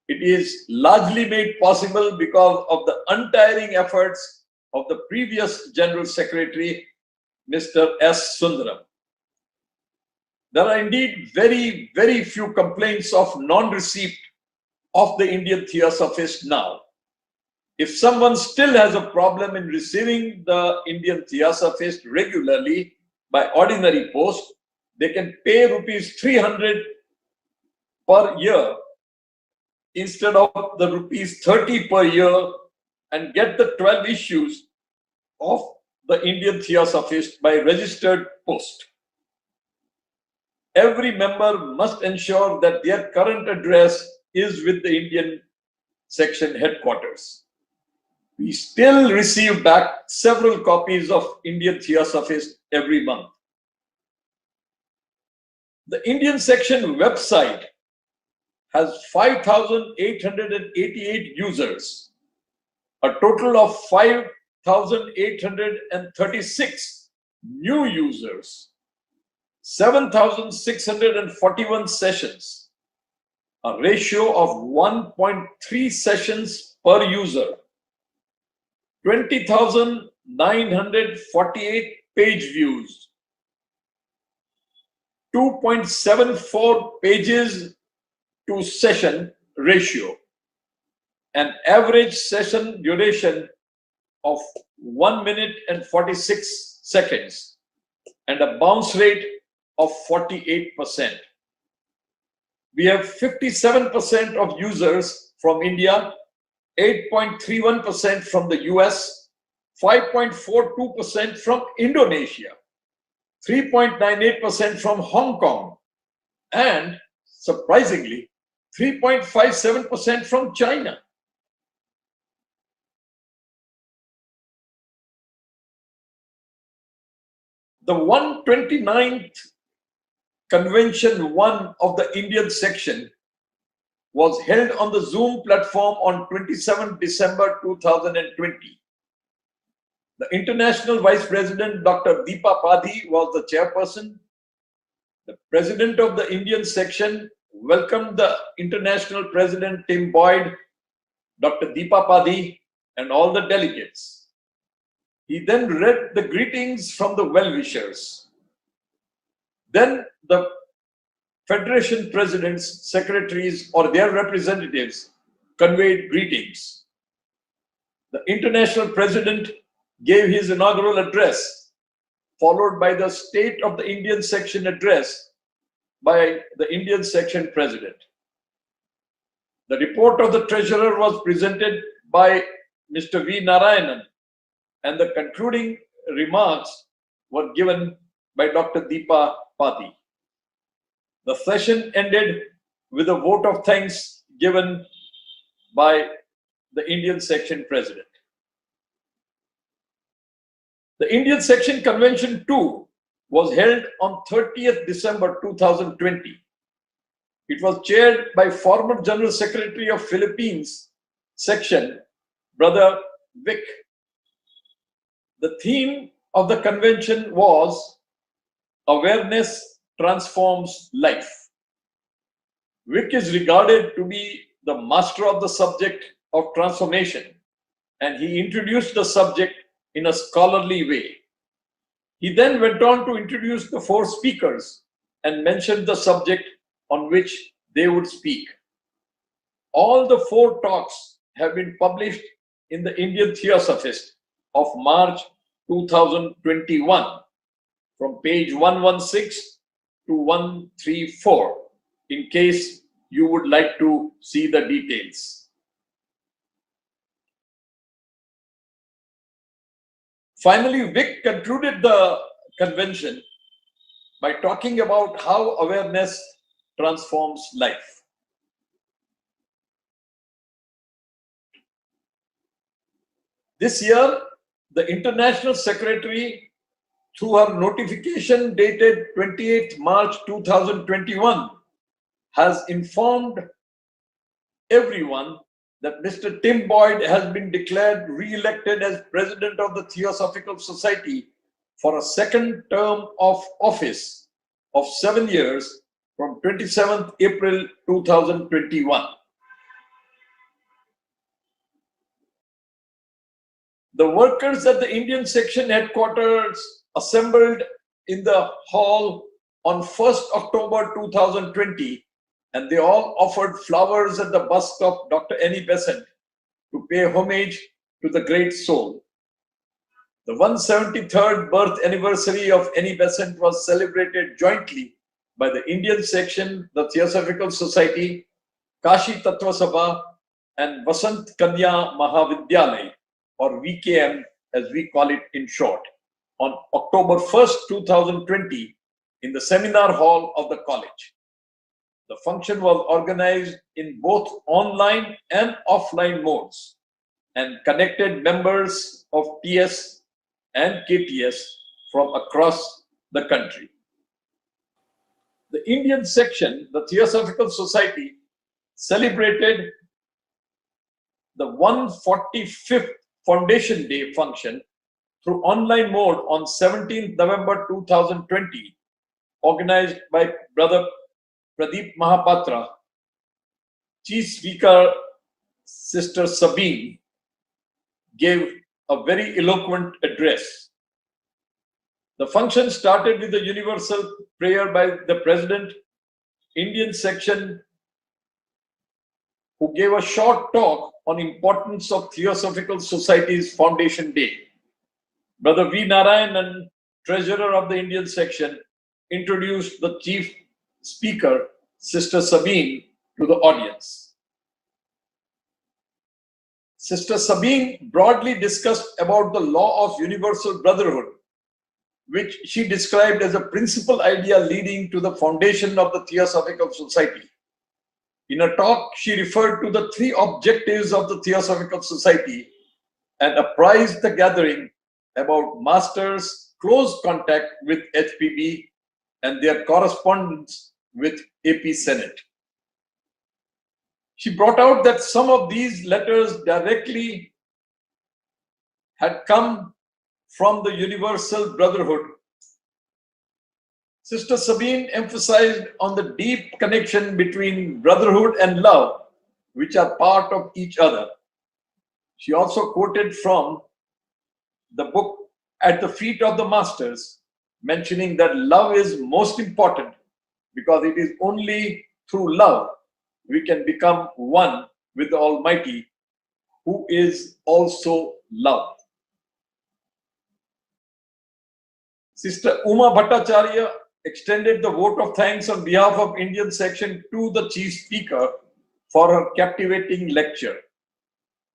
It is largely made possible because of the untiring efforts of the previous General Secretary, Mr. S. Sundaram. There are indeed very, very few complaints of non-receipt of the Indian Theosophist now. If someone still has a problem in receiving the Indian Theosophist regularly by ordinary post, they can pay rupees 300 per year instead of the rupees 30 per year and get the 12 issues of the Indian Theosophist by registered post. Every member must ensure that their current address is with the Indian section headquarters. We still receive back several copies of Indian Theosophist every month. The Indian section website has 5,888 users, a total of 5,836 new users, 7,641 sessions, a ratio of 1.3 sessions per user, 20,948 page views, 2.74 pages to session ratio, an average session duration of 1 minute and 46 seconds, and a bounce rate of 48%. We have 57% of users from India, 8.31% from the US, 5.42% from Indonesia, 3.98% from Hong Kong, and surprisingly, 3.57% from China. The 129th Convention 1 of the Indian section was held on the Zoom platform on 27 December 2020. The International Vice President Dr. Deepa Padhi was the chairperson. The President of the Indian section welcomed the International President Tim Boyd, Dr. Deepa Padhi, and all the delegates. He then read the greetings from the well-wishers. Then the Federation presidents, secretaries, or their representatives conveyed greetings. The International President gave his inaugural address, followed by the State of the Indian Section address by the Indian Section President. The report of the Treasurer was presented by Mr. V. Narayanan, and the concluding remarks were given by Dr. Deepa Padhi. The session ended with a vote of thanks given by the Indian Section President. The Indian Section Convention 2 was held on 30th December 2020. It was chaired by former General Secretary of Philippines Section, Brother Vic. The theme of the convention was Awareness Transforms Life. Vic is regarded to be the master of the subject of transformation, and he introduced the subject in a scholarly way. He then went on to introduce the four speakers and mentioned the subject on which they would speak. All the four talks have been published in the Indian Theosophist of March 2021 from page 116 to 134 in case you would like to see the details. Finally, Vic concluded the convention by talking about how awareness transforms life. This year, the International Secretary, through her notification dated 28 March 2021, has informed everyone that Mr. Tim Boyd has been declared re-elected as President of the Theosophical Society for a second term of office of 7 years from 27th April 2021. The workers at the Indian Section headquarters assembled in the hall on 1st October 2020, and they all offered flowers at the bust of Dr. Annie Besant to pay homage to the great soul. The 173rd birth anniversary of Annie Besant was celebrated jointly by the Indian Section, the Theosophical Society, Kashi Tattva Sabha, and Vasant Kanya Mahavidyalay, or VKM as we call it in short, on October 1st, 2020 in the seminar hall of the college. The function was organized in both online and offline modes and connected members of TS and KTS from across the country. The Indian section, the Theosophical Society, celebrated the 145th Foundation Day function through online mode on 17th November 2020, organized by Brother Pradeep Mahapatra. Chief Speaker Sister Sabine gave a very eloquent address. The function started with a universal prayer by the President, Indian section, who gave a short talk on importance of Theosophical Society's Foundation Day. Brother V. Narayanan, Treasurer of the Indian section, introduced the Chief Speaker, Sister Sabine, to the audience. Sister Sabine broadly discussed about the law of universal brotherhood, which she described as a principal idea leading to the foundation of the Theosophical Society. In a talk, she referred to the three objectives of the Theosophical Society and apprised the gathering about Masters' close contact with HPB and their correspondence with AP Senate. She brought out that some of these letters directly had come from the Universal Brotherhood. Sister Sabine emphasized on the deep connection between brotherhood and love, which are part of each other. She also quoted from the book At the Feet of the Masters, mentioning that love is most important because it is only through love we can become one with the Almighty, who is also love. Sister Uma Bhattacharya extended the vote of thanks on behalf of Indian section to the Chief Speaker for her captivating lecture.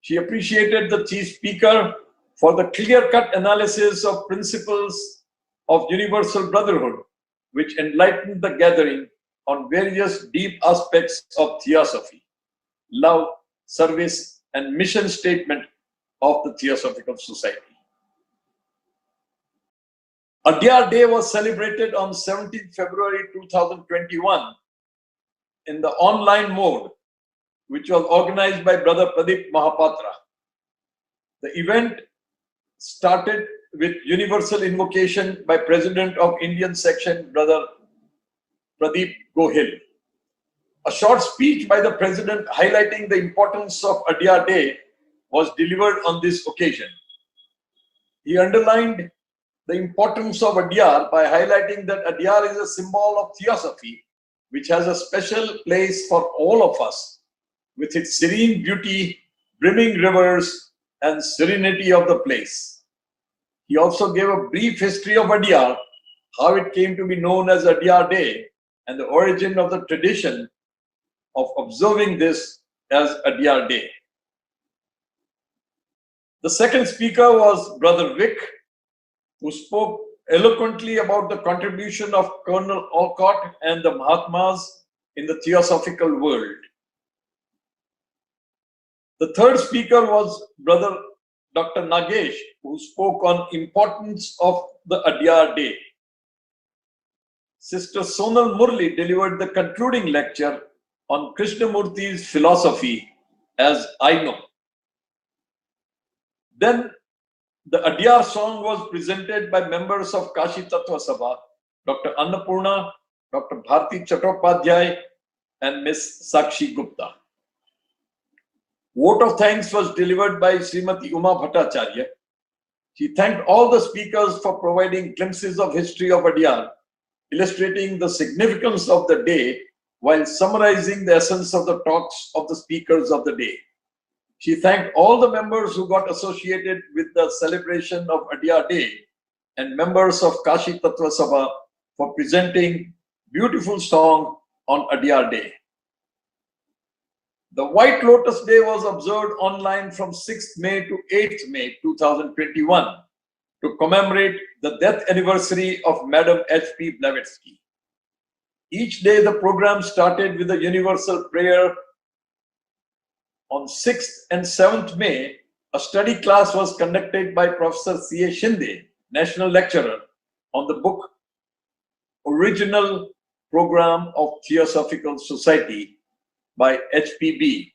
She appreciated the Chief Speaker for the clear-cut analysis of principles of universal brotherhood, which enlightened the gathering on various deep aspects of theosophy, love, service, and mission statement of the Theosophical Society. Adyar Day was celebrated on 17th February 2021 in the online mode, which was organized by Brother Pradeep Mahapatra. The event started with universal invocation by President of Indian section, Brother Pradeep Gohil. A short speech by the President highlighting the importance of Adyar Day was delivered on this occasion. He underlined the importance of Adyar by highlighting that Adyar is a symbol of theosophy, which has a special place for all of us, with its serene beauty, brimming rivers, and serenity of the place. He also gave a brief history of Adyar, how it came to be known as Adyar Day, and the origin of the tradition of observing this as Adyar Day. The second speaker was Brother Vic, who spoke eloquently about the contribution of Colonel Olcott and the Mahatmas in the theosophical world. The third speaker was Brother Dr. Nagesh, who spoke on importance of the Adyar Day. Sister Sonal Murli delivered the concluding lecture on Krishnamurti's philosophy as I Know. Then the Adyar song was presented by members of Kashi Tattva Sabha, Dr. Annapurna, Dr. Bharti Chattopadhyay, and Ms. Sakshi Gupta. Vote of thanks was delivered by Srimati Uma Bhattacharya. She thanked all the speakers for providing glimpses of history of Adyar, illustrating the significance of the day while summarizing the essence of the talks of the speakers of the day. She thanked all the members who got associated with the celebration of Adyar Day and members of Kashi Tattva Sabha for presenting beautiful song on Adyar Day. The White Lotus Day was observed online from 6th May to 8th May 2021 to commemorate the death anniversary of Madam H.P. Blavatsky. Each day the program started with a universal prayer. On 6th and 7th May, a study class was conducted by Professor C.A. Shinde, National Lecturer, on the book Original program of Theosophical Society by HPB,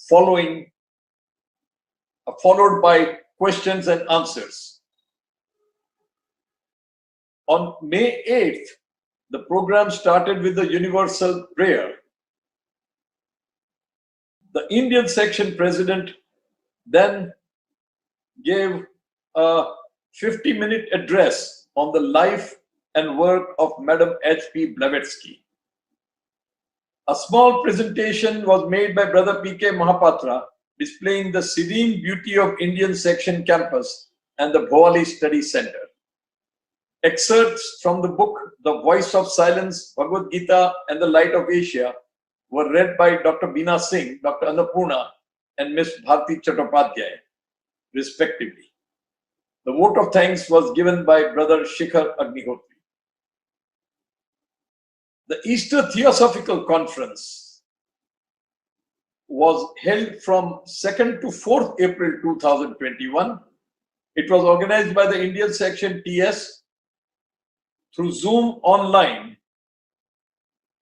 followed by questions and answers. On May 8th, the program started with the universal prayer. The Indian section president then gave a 50-minute address on the life and work of Madam H.P. Blavatsky. A small presentation was made by Brother P.K. Mahapatra displaying the serene beauty of Indian section campus and the Gohil Study Center. Excerpts from the book The Voice of Silence, Bhagavad Gita and the Light of Asia were read by Dr. Beena Singh, Dr. Annapurna and Ms. Bharti Chattopadhyay, respectively. The vote of thanks was given by Brother Shikhar Agnihotri. The Easter Theosophical Conference was held from 2nd to 4th April 2021. It was organized by the Indian section TS through Zoom online,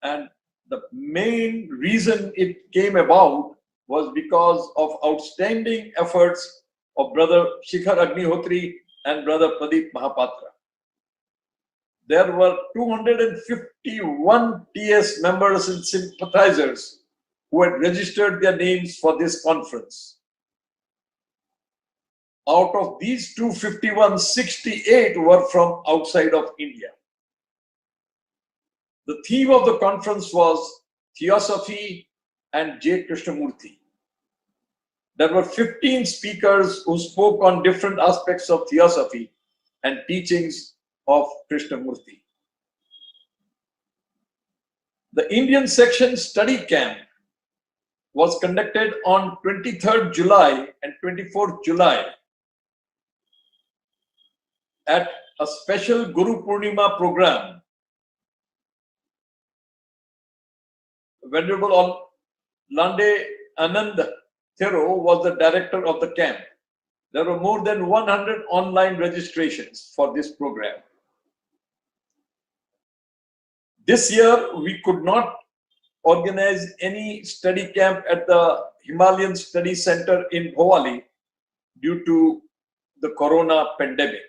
and the main reason it came about was because of outstanding efforts of Brother Shikhar Agnihotri and Brother Pradeep Mahapatra. There were 251 TS members and sympathizers who had registered their names for this conference. Out of these 251, 68 were from outside of India. The theme of the conference was Theosophy and J. Krishnamurti. There were 15 speakers who spoke on different aspects of Theosophy and teachings of Krishnamurti. The Indian section study camp was conducted on 23rd July and 24th July at a special Guru Purnima program. Venerable Lande Anand Thero was the director of the camp. There were more than 100 online registrations for this program. This year, we could not organize any study camp at the Himalayan Study Center in Gohil due to the corona pandemic.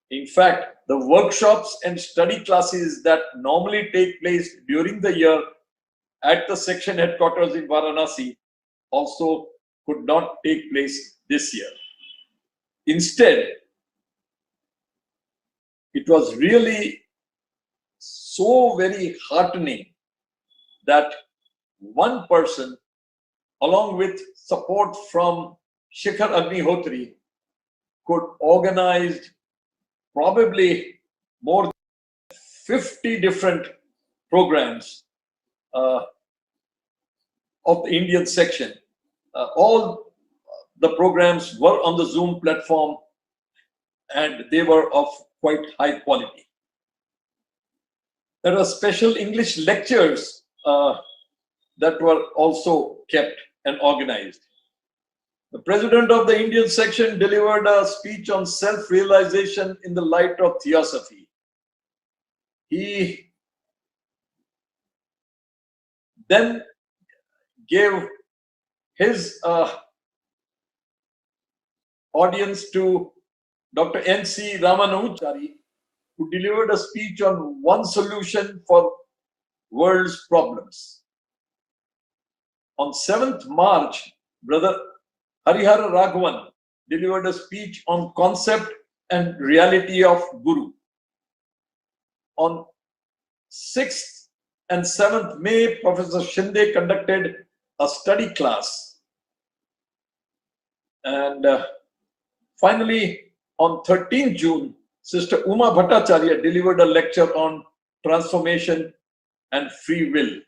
In fact, the workshops and study classes that normally take place during the year at the section headquarters in Varanasi also could not take place this year. Instead, it was really so very heartening that one person, along with support from Shikhar Agnihotri, could organize probably more than 50 different programs of the Indian section. All the programs were on the Zoom platform and they were of quite high quality. There are special English lectures that were also kept and organized. The president of the Indian section delivered a speech on self-realization in the light of Theosophy. He then gave his audience to Dr. N.C. Ramanuchari, who delivered a speech on one solution for world's problems. On 7th March, Brother Harihara Raghavan delivered a speech on concept and reality of Guru. On 6th and 7th May, Professor Shinde conducted a study class. And finally, on 13th June, Sister Uma Bhattacharya delivered a lecture on transformation and free will.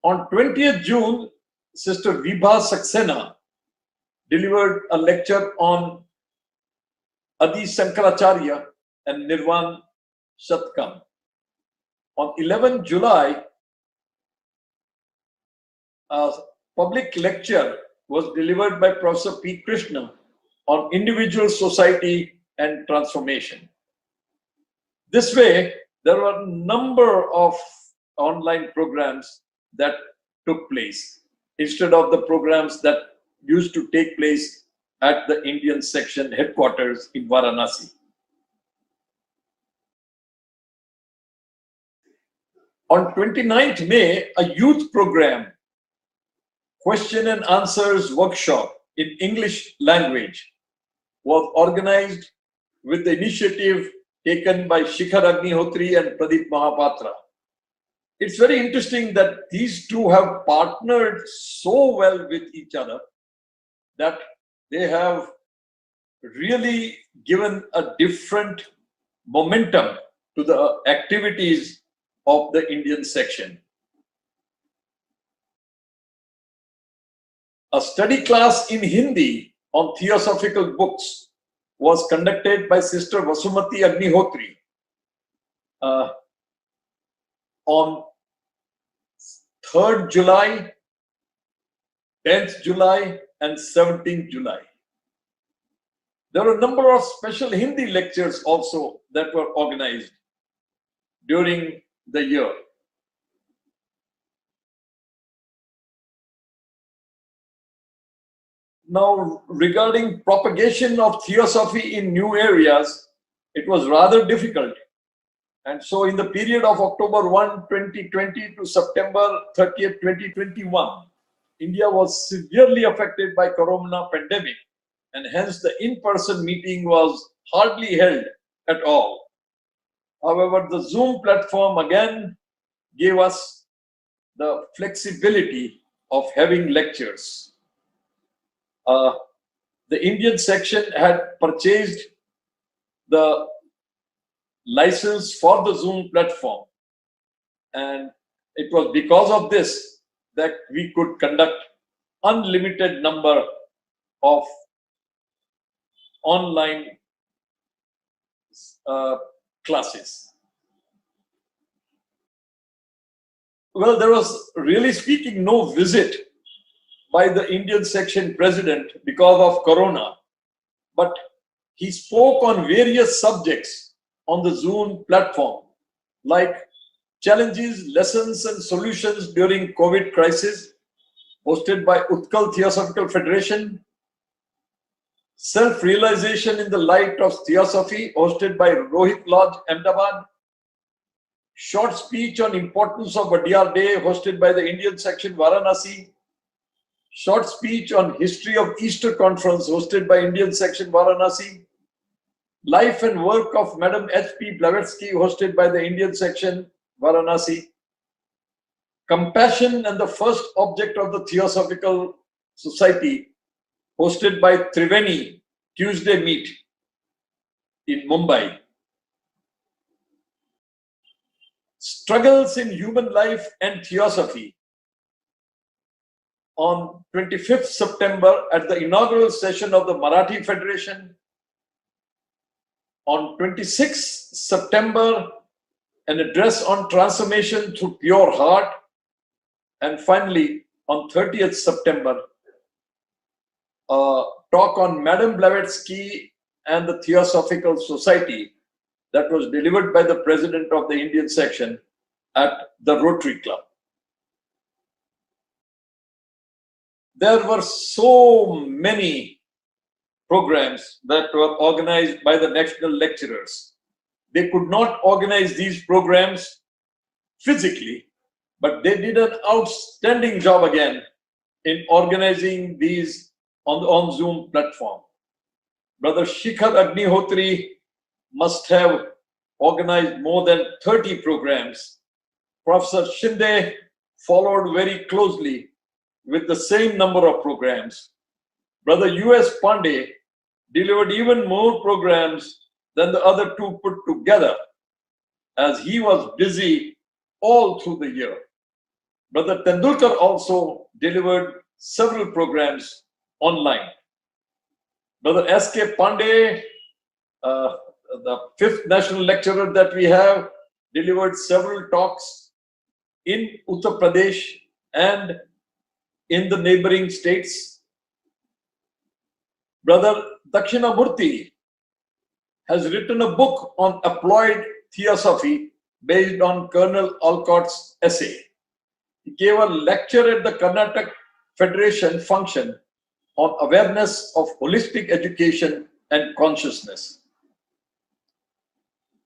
On 20th June, Sister Vibha Saxena delivered a lecture on Adi Sankaracharya and Nirvan Shatkam. On 11th July, a public lecture was delivered by Professor P. Krishna on individual society and transformation. This way, there were a number of online programs that took place instead of the programs that used to take place at the Indian section headquarters in Varanasi. On 29th May, a youth program, question and answers workshop in English language, was organized with the initiative taken by Shikhar Agnihotri and Pradeep Mahapatra. It's very interesting that these two have partnered so well with each other that they have really given a different momentum to the activities of the Indian section. A study class in Hindi on theosophical books was conducted by Sister Vasumati Agnihotri on 3rd July, 10th July, and 17th July. There were a number of special Hindi lectures also that were organized during the year. Now, regarding propagation of theosophy in new areas, it was rather difficult. And so in the period of October 1, 2020 to September 30th, 2021, India was severely affected by corona pandemic, and hence the in-person meeting was hardly held at all. However, the Zoom platform again gave us the flexibility of having lectures. The Indian section had purchased the license for the Zoom platform, and it was because of this that we could conduct unlimited number of online classes. Well, there was, really speaking, no visit by the Indian section president because of corona, but he spoke on various subjects on the Zoom platform, like challenges, lessons and solutions during COVID crisis, hosted by Utkal Theosophical Federation, self-realization in the light of theosophy, hosted by Rohit Lodge, Ahmedabad, short speech on importance of Vadiyar Day, hosted by the Indian section Varanasi, short speech on history of Easter Conference, hosted by Indian section Varanasi, life and work of Madam H.P. Blavatsky, hosted by the Indian section Varanasi, compassion and the first object of the Theosophical Society, hosted by Triveni, Tuesday Meet in Mumbai. Struggles in human life and theosophy, on 25th September at the inaugural session of the Marathi Federation. On 26th September, an address on transformation through pure heart. And finally, on 30th September, a talk on Madam Blavatsky and the Theosophical Society that was delivered by the president of the Indian section at the Rotary Club. There were so many programs that were organized by the national lecturers. They could not organize these programs physically, but they did an outstanding job again in organizing these on Zoom platform. Brother Shikhar Agnihotri must have organized more than 30 programs. Professor Shinde followed very closely with the same number of programs. Brother U.S. Pandey delivered even more programs than the other two put together, as he was busy all through the year. Brother Tendulkar also delivered several programs online. Brother S.K. Pandey, the fifth national lecturer that we have, delivered several talks in Uttar Pradesh and in the neighboring states. Brother Dakshinamurti has written a book on applied Theosophy based on Colonel Alcott's essay. He gave a lecture at the Karnataka Federation function on awareness of holistic education and consciousness.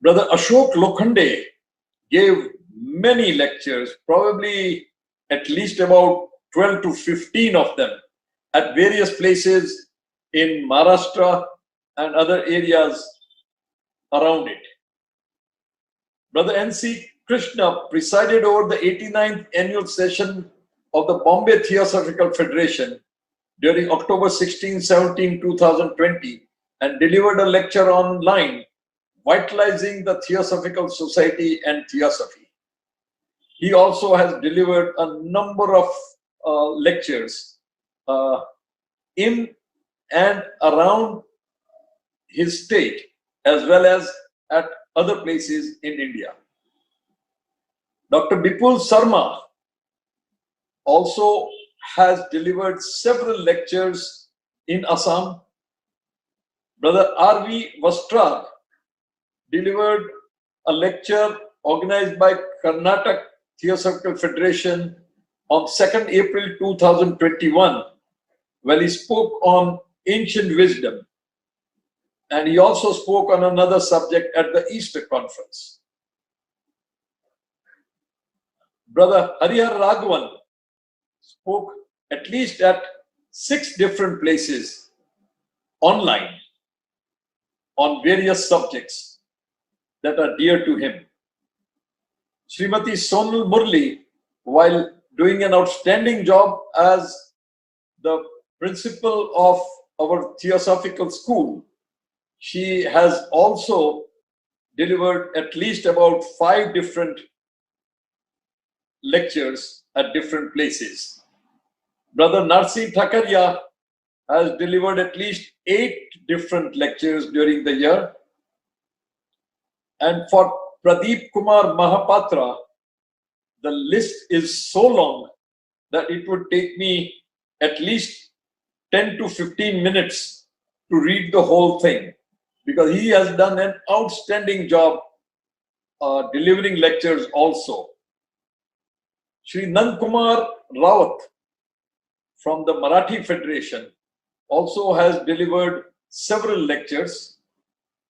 Brother Ashok Lokhande gave many lectures, probably at least about 12 to 15 of them, at various places in Maharashtra and other areas around it. Brother N.C. Krishna presided over the 89th annual session of the Bombay Theosophical Federation during October 16, 17, 2020 and delivered a lecture online, Vitalizing the Theosophical Society and Theosophy. He also has delivered a number of lectures in and around his state as well as at other places in India. Dr. Bipul Sarma also has delivered several lectures in Assam. Brother R.V. Vastrad delivered a lecture organized by Karnataka Theosophical Federation on 2nd April 2021, where he spoke on ancient wisdom. And he also spoke on another subject at the Easter Conference. Brother Harihar Raghavan spoke at least at 6 different places online on various subjects that are dear to him. Srimati Sonal Murli, while doing an outstanding job as the principal of our Theosophical School, she has also delivered at least about 5 different lectures at different places. Brother Narsi Thakaria has delivered at least 8 different lectures during the year. And for Pradeep Kumar Mahapatra, the list is so long that it would take me at least 10 to 15 minutes to read the whole thing, because he has done an outstanding job delivering lectures also. Shri Nand Kumar Rawat from the Marathi Federation also has delivered several lectures.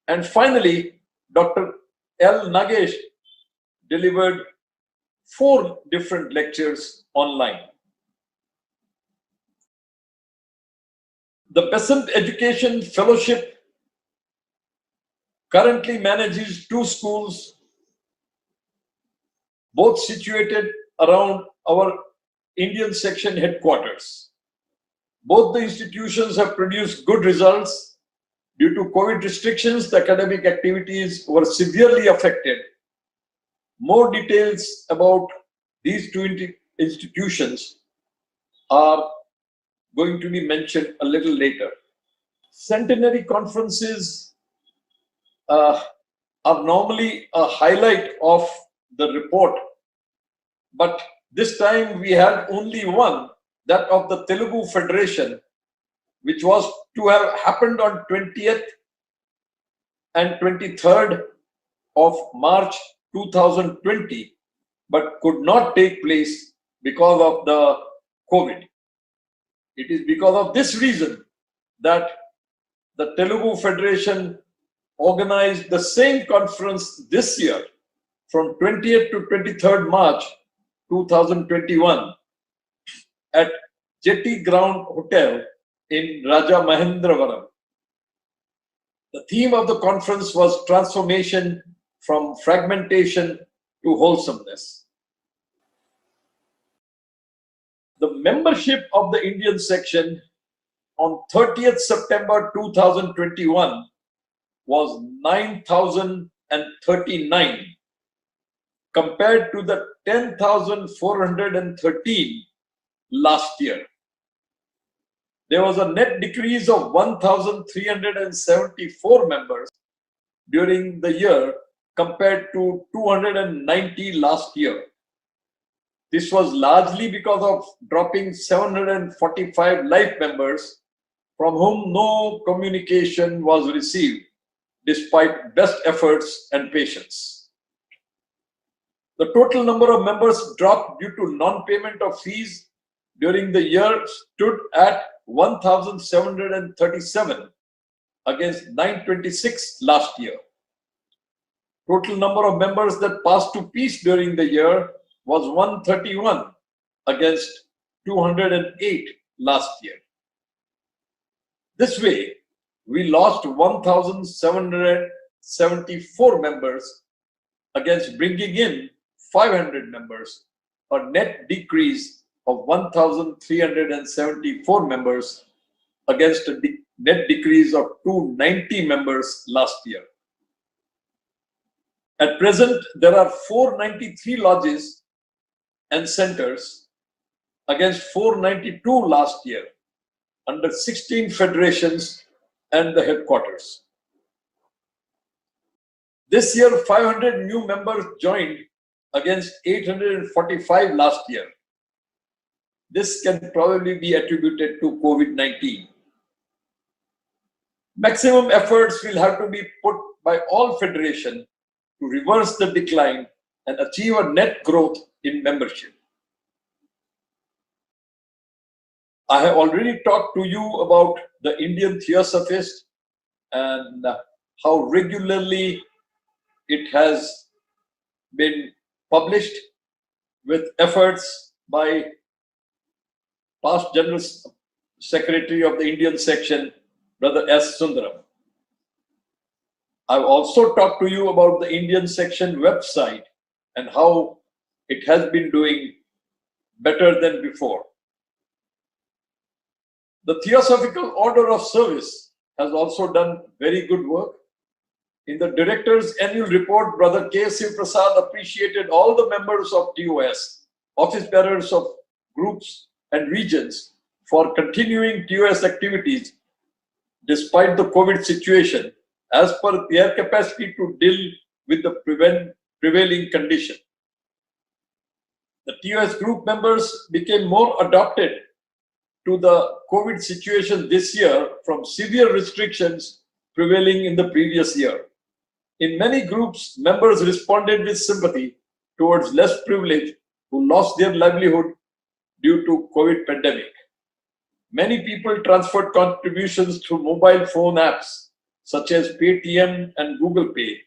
And finally, Dr. L. Nagesh delivered 4 different lectures online. The Besant Education Fellowship currently manages 2 schools, both situated around our Indian section headquarters. Both the institutions have produced good results. Due to COVID restrictions, the academic activities were severely affected. More details about these 2 institutions are going to be mentioned a little later. Centenary Conferences are normally a highlight of the report, but this time we had only one, that of the Telugu Federation, which was to have happened on 20th and 23rd of March 2020, but could not take place because of the COVID. It is because of this reason that the Telugu Federation organized the same conference this year from 20th to 23rd March 2021 at Jetty Ground Hotel in Raja Mahendravaram. The theme of the conference was transformation from fragmentation to wholesomeness. The membership of the Indian section on 30th September 2021 was 9,039 compared to the 10,413 last year. There was a net decrease of 1,374 members during the year compared to 290 last year. This was largely because of dropping 745 life members from whom no communication was received despite best efforts and patience. The total number of members dropped due to non-payment of fees during the year stood at 1,737 against 926 last year. Total number of members that passed to peace during the year was 131 against 208 last year. This way, we lost 1,774 members against bringing in 500 members, a net decrease of 1,374 members against a net decrease of 290 members last year. At present, there are 493 lodges and centers against 492 last year under 16 federations and the headquarters. This year, 500 new members joined against 845 last year. This can probably be attributed to COVID-19. Maximum efforts will have to be put by all federations to reverse the decline and achieve a net growth in membership. I have already talked to you about the Indian Theosophist and how regularly it has been published with efforts by past General Secretary of the Indian section, Brother S. Sundaram. I've also talked to you about the Indian section website and how it has been doing better than before. The Theosophical Order of Service has also done very good work. In the Director's Annual Report, Brother K. Siv Prasad appreciated all the members of TOS, office bearers of groups and regions for continuing TOS activities despite the COVID situation as per their capacity to deal with the prevailing condition. The TOS group members became more adapted to the COVID situation this year from severe restrictions prevailing in the previous year. In many groups, members responded with sympathy towards less privileged who lost their livelihood due to COVID pandemic. Many people transferred contributions through mobile phone apps such as Paytm and Google Pay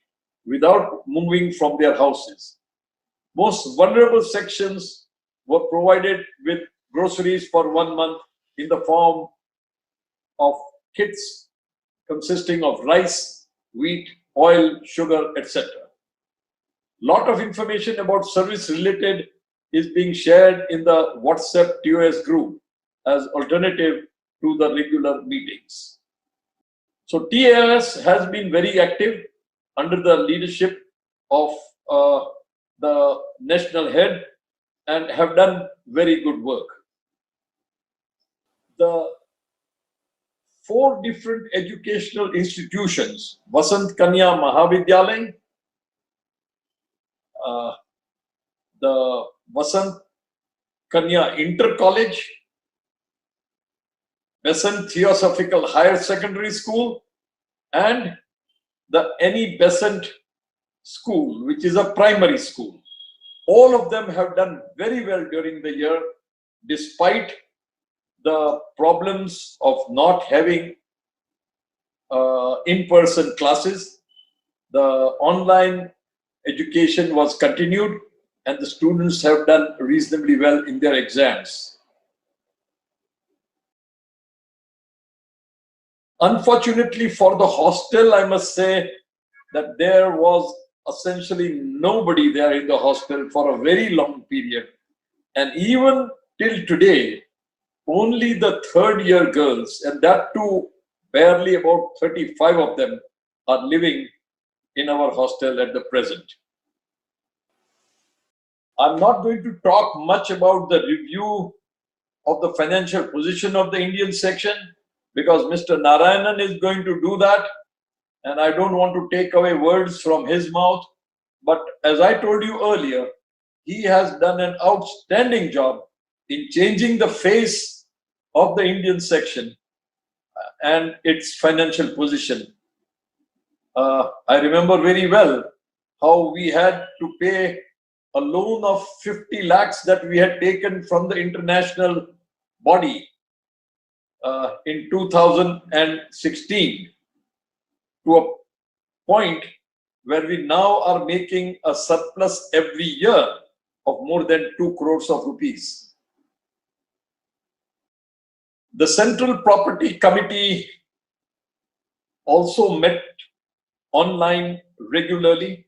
without moving from their houses. Most vulnerable sections were provided with groceries for 1 month in the form of kits consisting of rice, wheat, oil, sugar, etc. Lot of information about service related is being shared in the WhatsApp TOS group as alternative to the regular meetings. So TOS has been very active under the leadership of the national head and have done very good work. The 4 different educational institutions, Vasant Kanya Mahavidyalay, the Vasant Kanya Inter College, Besant Theosophical Higher Secondary School, and the Annie Besant School, which is a primary school. All of them have done very well during the year, despite the problems of not having in-person classes. The online education was continued and the students have done reasonably well in their exams. Unfortunately for the hostel, I must say that there was essentially nobody there in the hostel for a very long period. And even till today, only the 3rd year girls, and that too barely about 35 of them, are living in our hostel at the present. I'm not going to talk much about the review of the financial position of the Indian section because Mr. Narayanan is going to do that, and I don't want to take away words from his mouth. But as I told you earlier, he has done an outstanding job in changing the face of the Indian section and its financial position. I remember very well how we had to pay a loan of 50 lakhs that we had taken from the international body in 2016 to a point where we now are making a surplus every year of more than 2 crores of rupees. The Central Property Committee also met online regularly,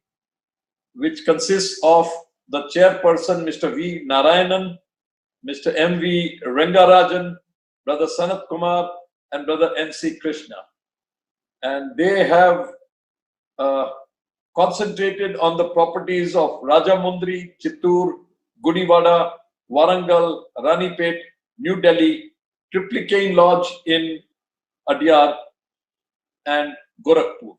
which consists of the chairperson, Mr. V. Narayanan, Mr. M. V. Rangarajan, Brother Sanat Kumar, and Brother N.C. Krishna. And they have concentrated on the properties of Rajamundry, Chittoor, Gudivada, Warangal, Ranipet, New Delhi, Triplicane Lodge in Adyar, and Gorakhpur.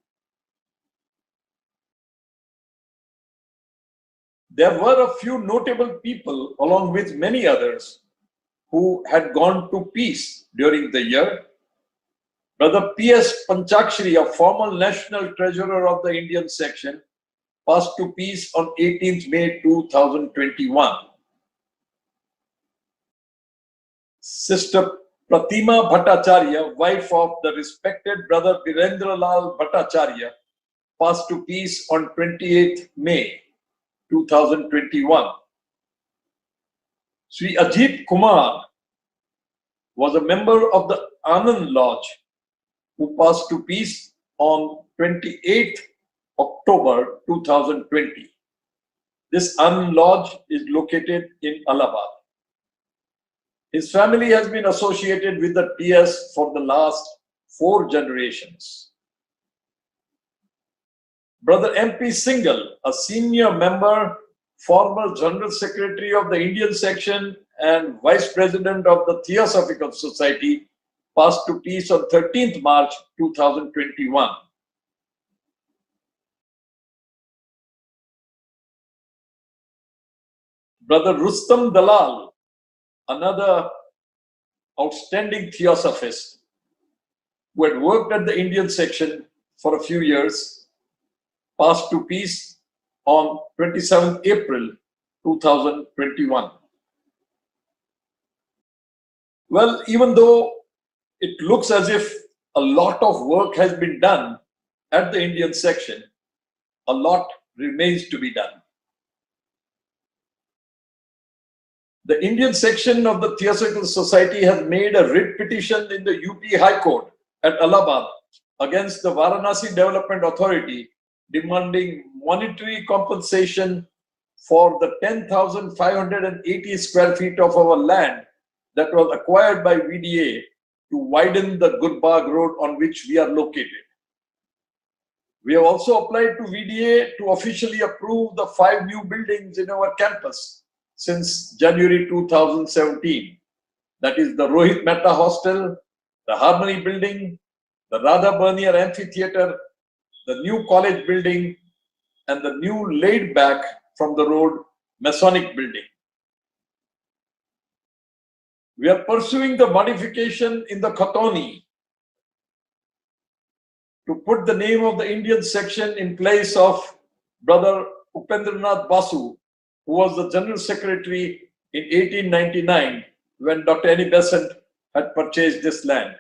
There were a few notable people, along with many others, who had gone to peace during the year. Brother P.S. Panchakshri, a former national treasurer of the Indian section, passed to peace on 18th May 2021. Sister Pratima Bhattacharya, wife of the respected Brother Virendra Lal Bhattacharya, passed to peace on 28th May 2021. Sri Ajit Kumar was a member of the Anand Lodge who passed to peace on 28th October 2020. This Anand Lodge is located in Allahabad. His family has been associated with the TS for the last 4 generations. Brother M.P. Singhal, a senior member, former General Secretary of the Indian section and Vice President of the Theosophical Society, passed to peace on 13th March 2021. Brother Rustam Dalal, another outstanding theosophist who had worked at the Indian section for a few years, passed to peace on 27th April 2021. Well, even though it looks as if a lot of work has been done at the Indian section, a lot remains to be done. The Indian section of the Theosophical Society has made a writ petition in the UP High Court at Allahabad against the Varanasi Development Authority, demanding monetary compensation for the 10,580 square feet of our land that was acquired by VDA to widen the Gulbarg Road on which we are located. We have also applied to VDA to officially approve the 5 new buildings in our campus since January 2017. That is the Rohit Mehta Hostel, the Harmony Building, the Radha Bernier Amphitheatre, the new college building, and the new laid back from the road Masonic Building. We are pursuing the modification in the Khatoni to put the name of the Indian section in place of Brother Upendranath Basu, who was the General Secretary in 1899 when Dr. Annie Besant had purchased this land.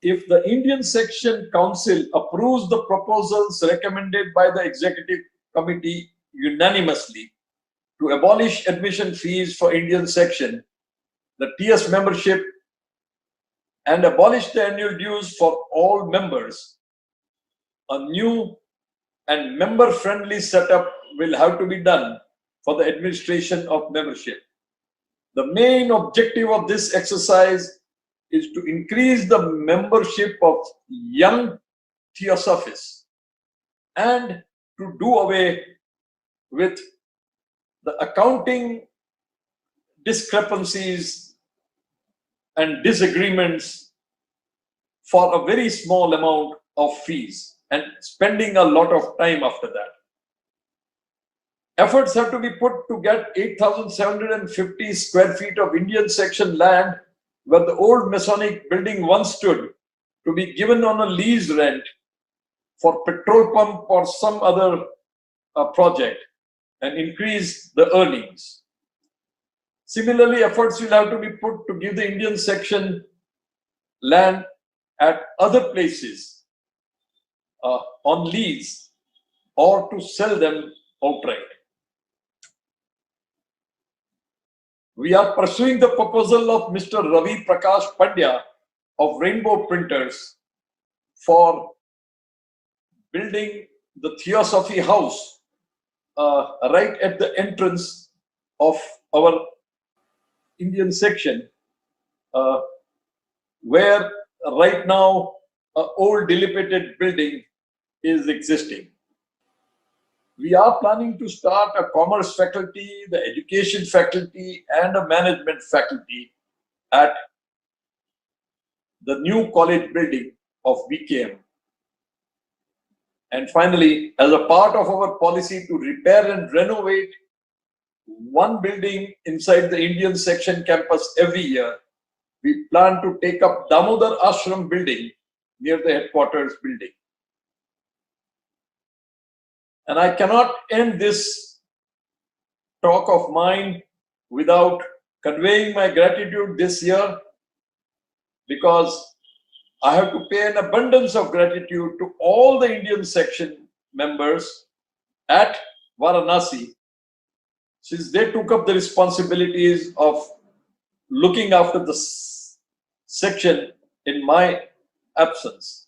If the Indian Section Council approves the proposals recommended by the Executive Committee unanimously to abolish admission fees for Indian Section, the TS membership, and abolish the annual dues for all members, a new and member-friendly setup will have to be done for the administration of membership. The main objective of this exercise is to increase the membership of young theosophists and to do away with the accounting discrepancies and disagreements for a very small amount of fees and spending a lot of time after that. Efforts have to be put to get 8,750 square feet of Indian section land where the old Masonic building once stood to be given on a lease rent for petrol pump or some other project and increase the earnings. Similarly, efforts will have to be put to give the Indian section land at other places on lease or to sell them outright. We are pursuing the proposal of Mr. Ravi Prakash Pandya of Rainbow Printers for building the Theosophy House right at the entrance of our Indian section, where right now an old dilapidated building is existing. We are planning to start a commerce faculty, the education faculty, and a management faculty at the new college building of BKM. And finally, as a part of our policy to repair and renovate one building inside the Indian section campus every year, we plan to take up Damodar Ashram building near the headquarters building. And I cannot end this talk of mine without conveying my gratitude this year, because I have to pay an abundance of gratitude to all the Indian section members at Varanasi, since they took up the responsibilities of looking after the section in my absence.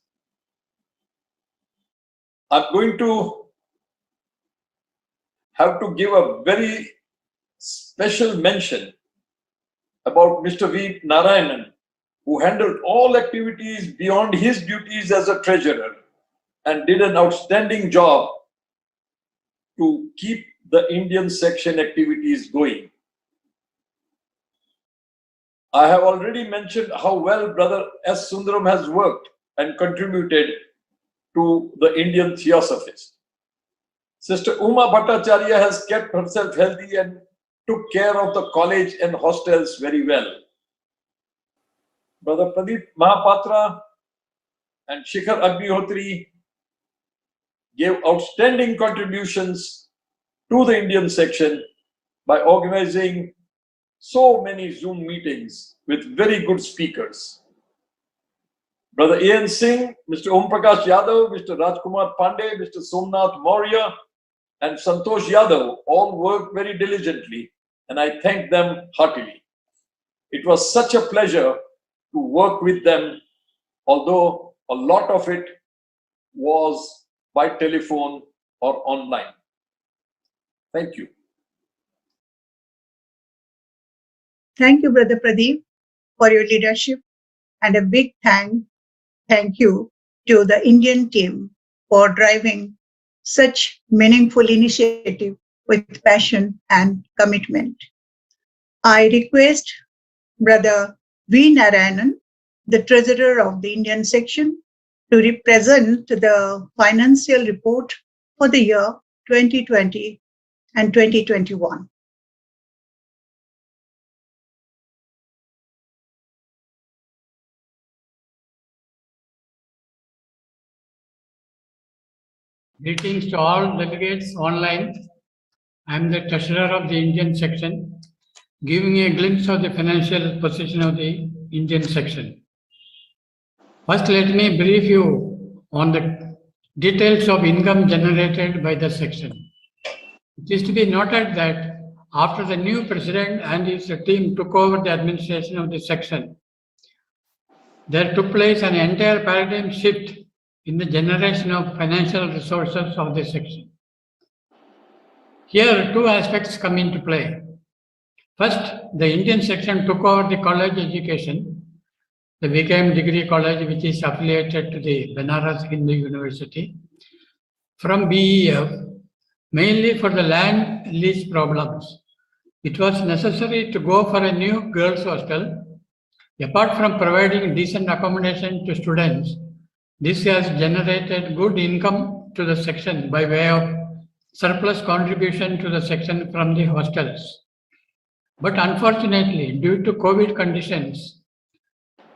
I'm going to have to give a very special mention about Mr. V. Narayanan, who handled all activities beyond his duties as a treasurer and did an outstanding job to keep the Indian section activities going. I have already mentioned how well Brother S. Sundaram has worked and contributed to the Indian Theosophist. Sister Uma Bhattacharya has kept herself healthy and took care of the college and hostels very well. Brother Pradeep Mahapatra and Shikhar Agnihotri gave outstanding contributions to the Indian section by organizing so many Zoom meetings with very good speakers. Brother A.N. Singh, Mr. Om Prakash Yadav, Mr. Rajkumar Pandey, Mr. Somnath Maurya, and Santosh Yadav all worked very diligently, and I thank them heartily. It was such a pleasure to work with them, although a lot of it was by telephone or online. Thank you. Thank you, Brother Pradeep, for your leadership, and a big thank you to the Indian team for driving such meaningful initiative with passion and commitment. I request Brother V. Narayanan, the Treasurer of the Indian section, to represent the financial report for the year 2020 and 2021. Greetings to all delegates online. I am the Treasurer of the Indian section, giving a glimpse of the financial position of the Indian section. First, let me brief you on the details of income generated by the section. It is to be noted that after the new president and his team took over the administration of the section, there took place an entire paradigm shift in the generation of financial resources of the section. Here, two aspects come into play. First, the Indian section took over the college education, the BKM Degree College, which is affiliated to the Banaras Hindu University, from BEF, mainly for the land lease problems. It was necessary to go for a new girls' hostel. Apart from providing decent accommodation to students, this has generated good income to the section by way of surplus contribution to the section from the hostels. But unfortunately, due to COVID conditions,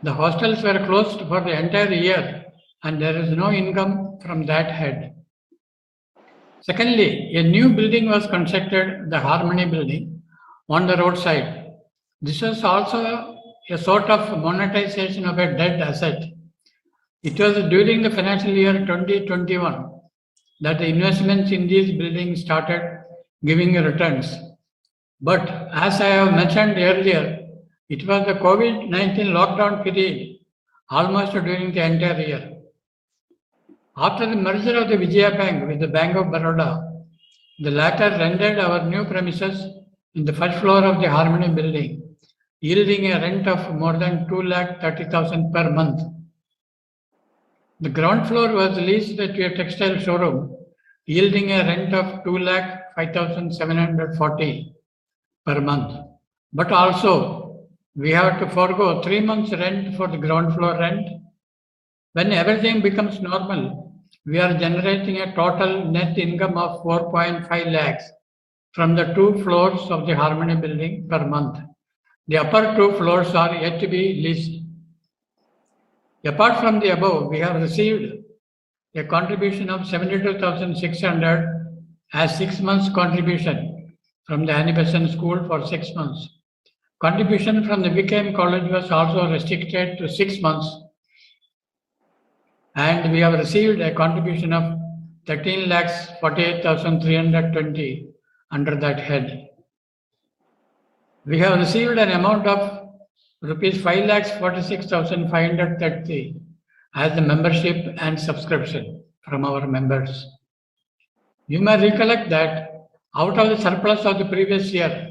the hostels were closed for the entire year and there is no income from that head. Secondly, a new building was constructed, the Harmony Building, on the roadside. This was also a sort of monetization of a dead asset. It was during the financial year 2021 that the investments in these buildings started giving returns. But as I have mentioned earlier, it was the COVID-19 lockdown period almost during the entire year. After the merger of the Vijaya Bank with the Bank of Baroda, the latter rented our new premises in the first floor of the Harmony Building, yielding a rent of more than 2,30,000 per month. The ground floor was leased to a textile showroom, yielding a rent of 2,05,740 per month. But also, we have to forego 3 months rent for the ground floor rent. When everything becomes normal, we are generating a total net income of 4.5 lakhs from the 2 floors of the Harmony Building per month. The upper 2 floors are yet to be leased. Apart from the above, we have received a contribution of 72,600 as 6 months contribution from the Anniversary School for 6 months. Contribution from the VKM College was also restricted to 6 months, and we have received a contribution of 13,48,320 under that head. We have received an amount of rupees 5,46,530 as the membership and subscription from our members. You may recollect that out of the surplus of the previous year,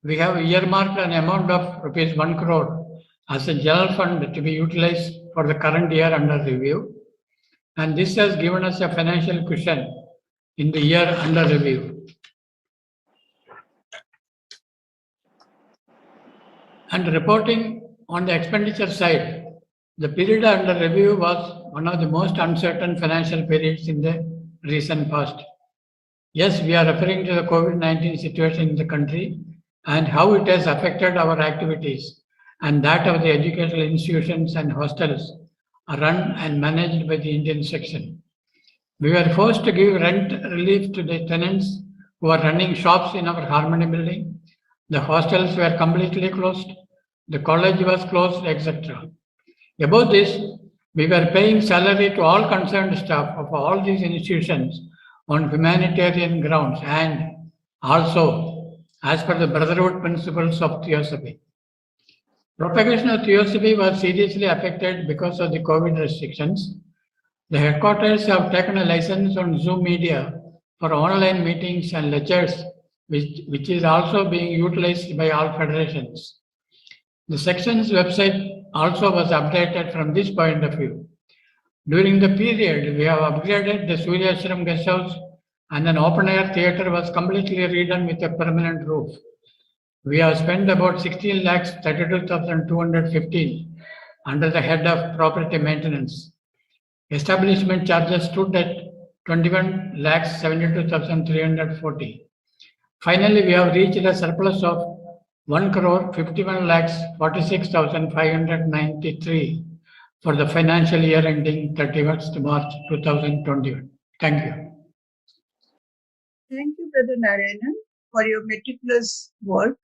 we have earmarked an amount of rupees 1 crore as a general fund to be utilized for the current year under review, and this has given us a financial cushion in the year under review. And reporting on the expenditure side, the period under review was one of the most uncertain financial periods in the recent past. Yes, we are referring to the COVID-19 situation in the country and how it has affected our activities and that of the educational institutions and hostels run and managed by the Indian section. We were forced to give rent relief to the tenants who are running shops in our Harmony Building. The hostels were completely closed. The college was closed, etc. About this, we were paying salary to all concerned staff of all these institutions on humanitarian grounds and also as per the brotherhood principles of Theosophy. Propagation of Theosophy was seriously affected because of the COVID restrictions. The headquarters have taken a license on Zoom media for online meetings and lectures, which is also being utilized by all federations. The section's website also was updated from this point of view. During the period, we have upgraded the Suryashram guest house and an open-air theatre was completely redone with a permanent roof. We have spent about 16,32,215 under the head of property maintenance. Establishment charges stood at 21,72,340. Finally, we have reached a surplus of 1,51,46,593 for the financial year ending 31st March 2021. Thank you. Thank you, Brother Narayanan, for your meticulous work.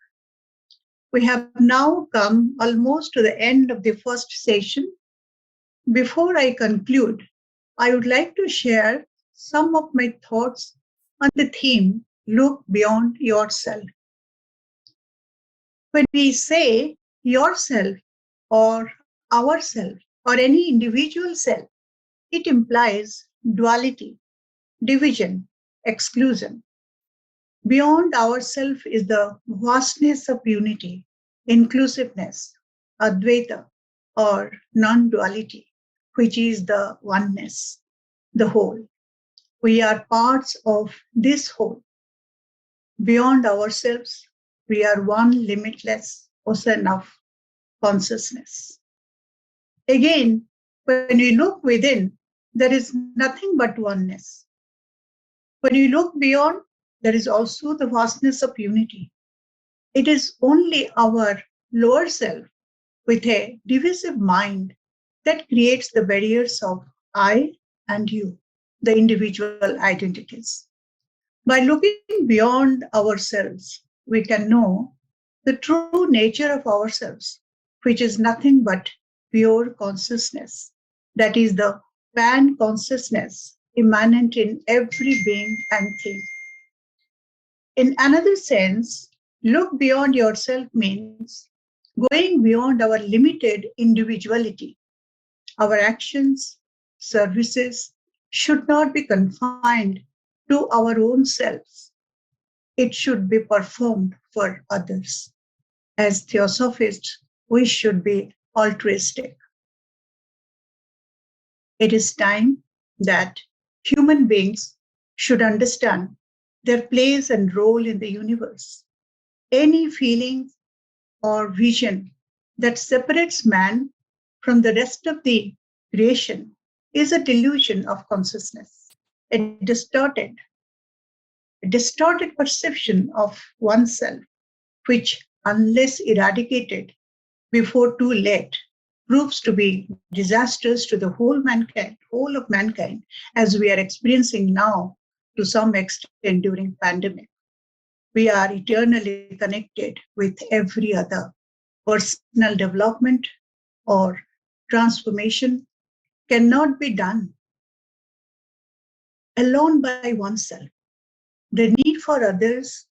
We have now come almost to the end of the first session. Before I conclude, I would like to share some of my thoughts on the theme, Look Beyond Yourself. When we say yourself or ourself or any individual self, it implies duality, division, exclusion. Beyond ourself is the vastness of unity, inclusiveness, Advaita, or non-duality, which is the oneness, the whole. We are parts of this whole. Beyond ourselves, we are one limitless ocean of consciousness. Again, when we look within, there is nothing but oneness. When you look beyond, there is also the vastness of unity. It is only our lower self with a divisive mind that creates the barriers of I and you, the individual identities. By looking beyond ourselves, we can know the true nature of ourselves, which is nothing but pure consciousness. That is the pan consciousness immanent in every being and thing. In another sense, look beyond yourself means going beyond our limited individuality. Our actions, services should not be confined to our own selves. It should be performed for others. As theosophists, we should be altruistic. It is time that human beings should understand their place and role in the universe. Any feeling or vision that separates man from the rest of the creation is a delusion of consciousness, a distorted perception of oneself, which, unless eradicated before too late, proves to be disastrous to the whole of mankind, as we are experiencing now to some extent during pandemic. We are eternally connected with every other. Personal development or transformation cannot be done alone by oneself. The need for others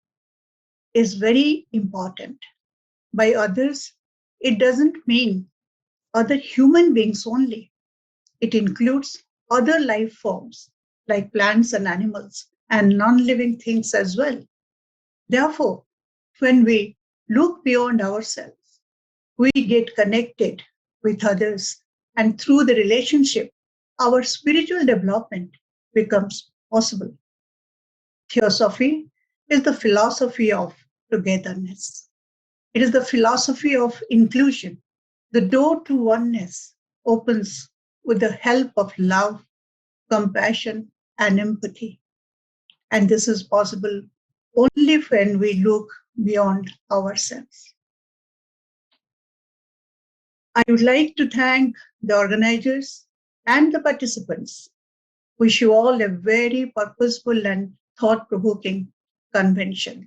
is very important. By others, it doesn't mean other human beings only. It includes other life forms like plants and animals and non-living things as well. Therefore, when we look beyond ourselves, we get connected with others, and through the relationship, our spiritual development becomes possible. Theosophy is the philosophy of togetherness. It is the philosophy of inclusion. The door to oneness opens with the help of love, compassion, and empathy. And this is possible only when we look beyond ourselves. I would like to thank the organizers and the participants. Wish you all a very purposeful and thought-provoking convention.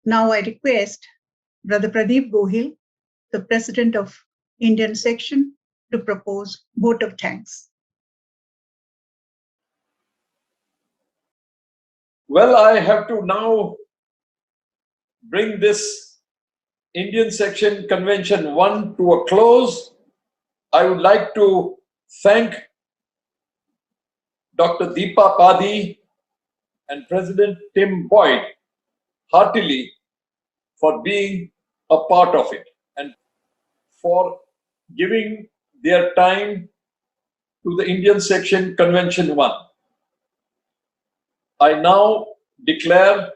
Now I request Brother Pradeep Gohil, the President of Indian Section, to propose vote of thanks. Well, I have to now bring this Indian Section Convention 1 to a close. I would like to thank Dr. Deepa Padhi and President Tim Boyd heartily for being a part of it and for giving their time to the Indian Section Convention 1. I now declare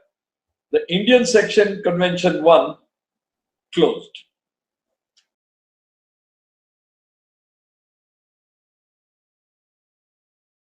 the Indian Section Convention 1 closed.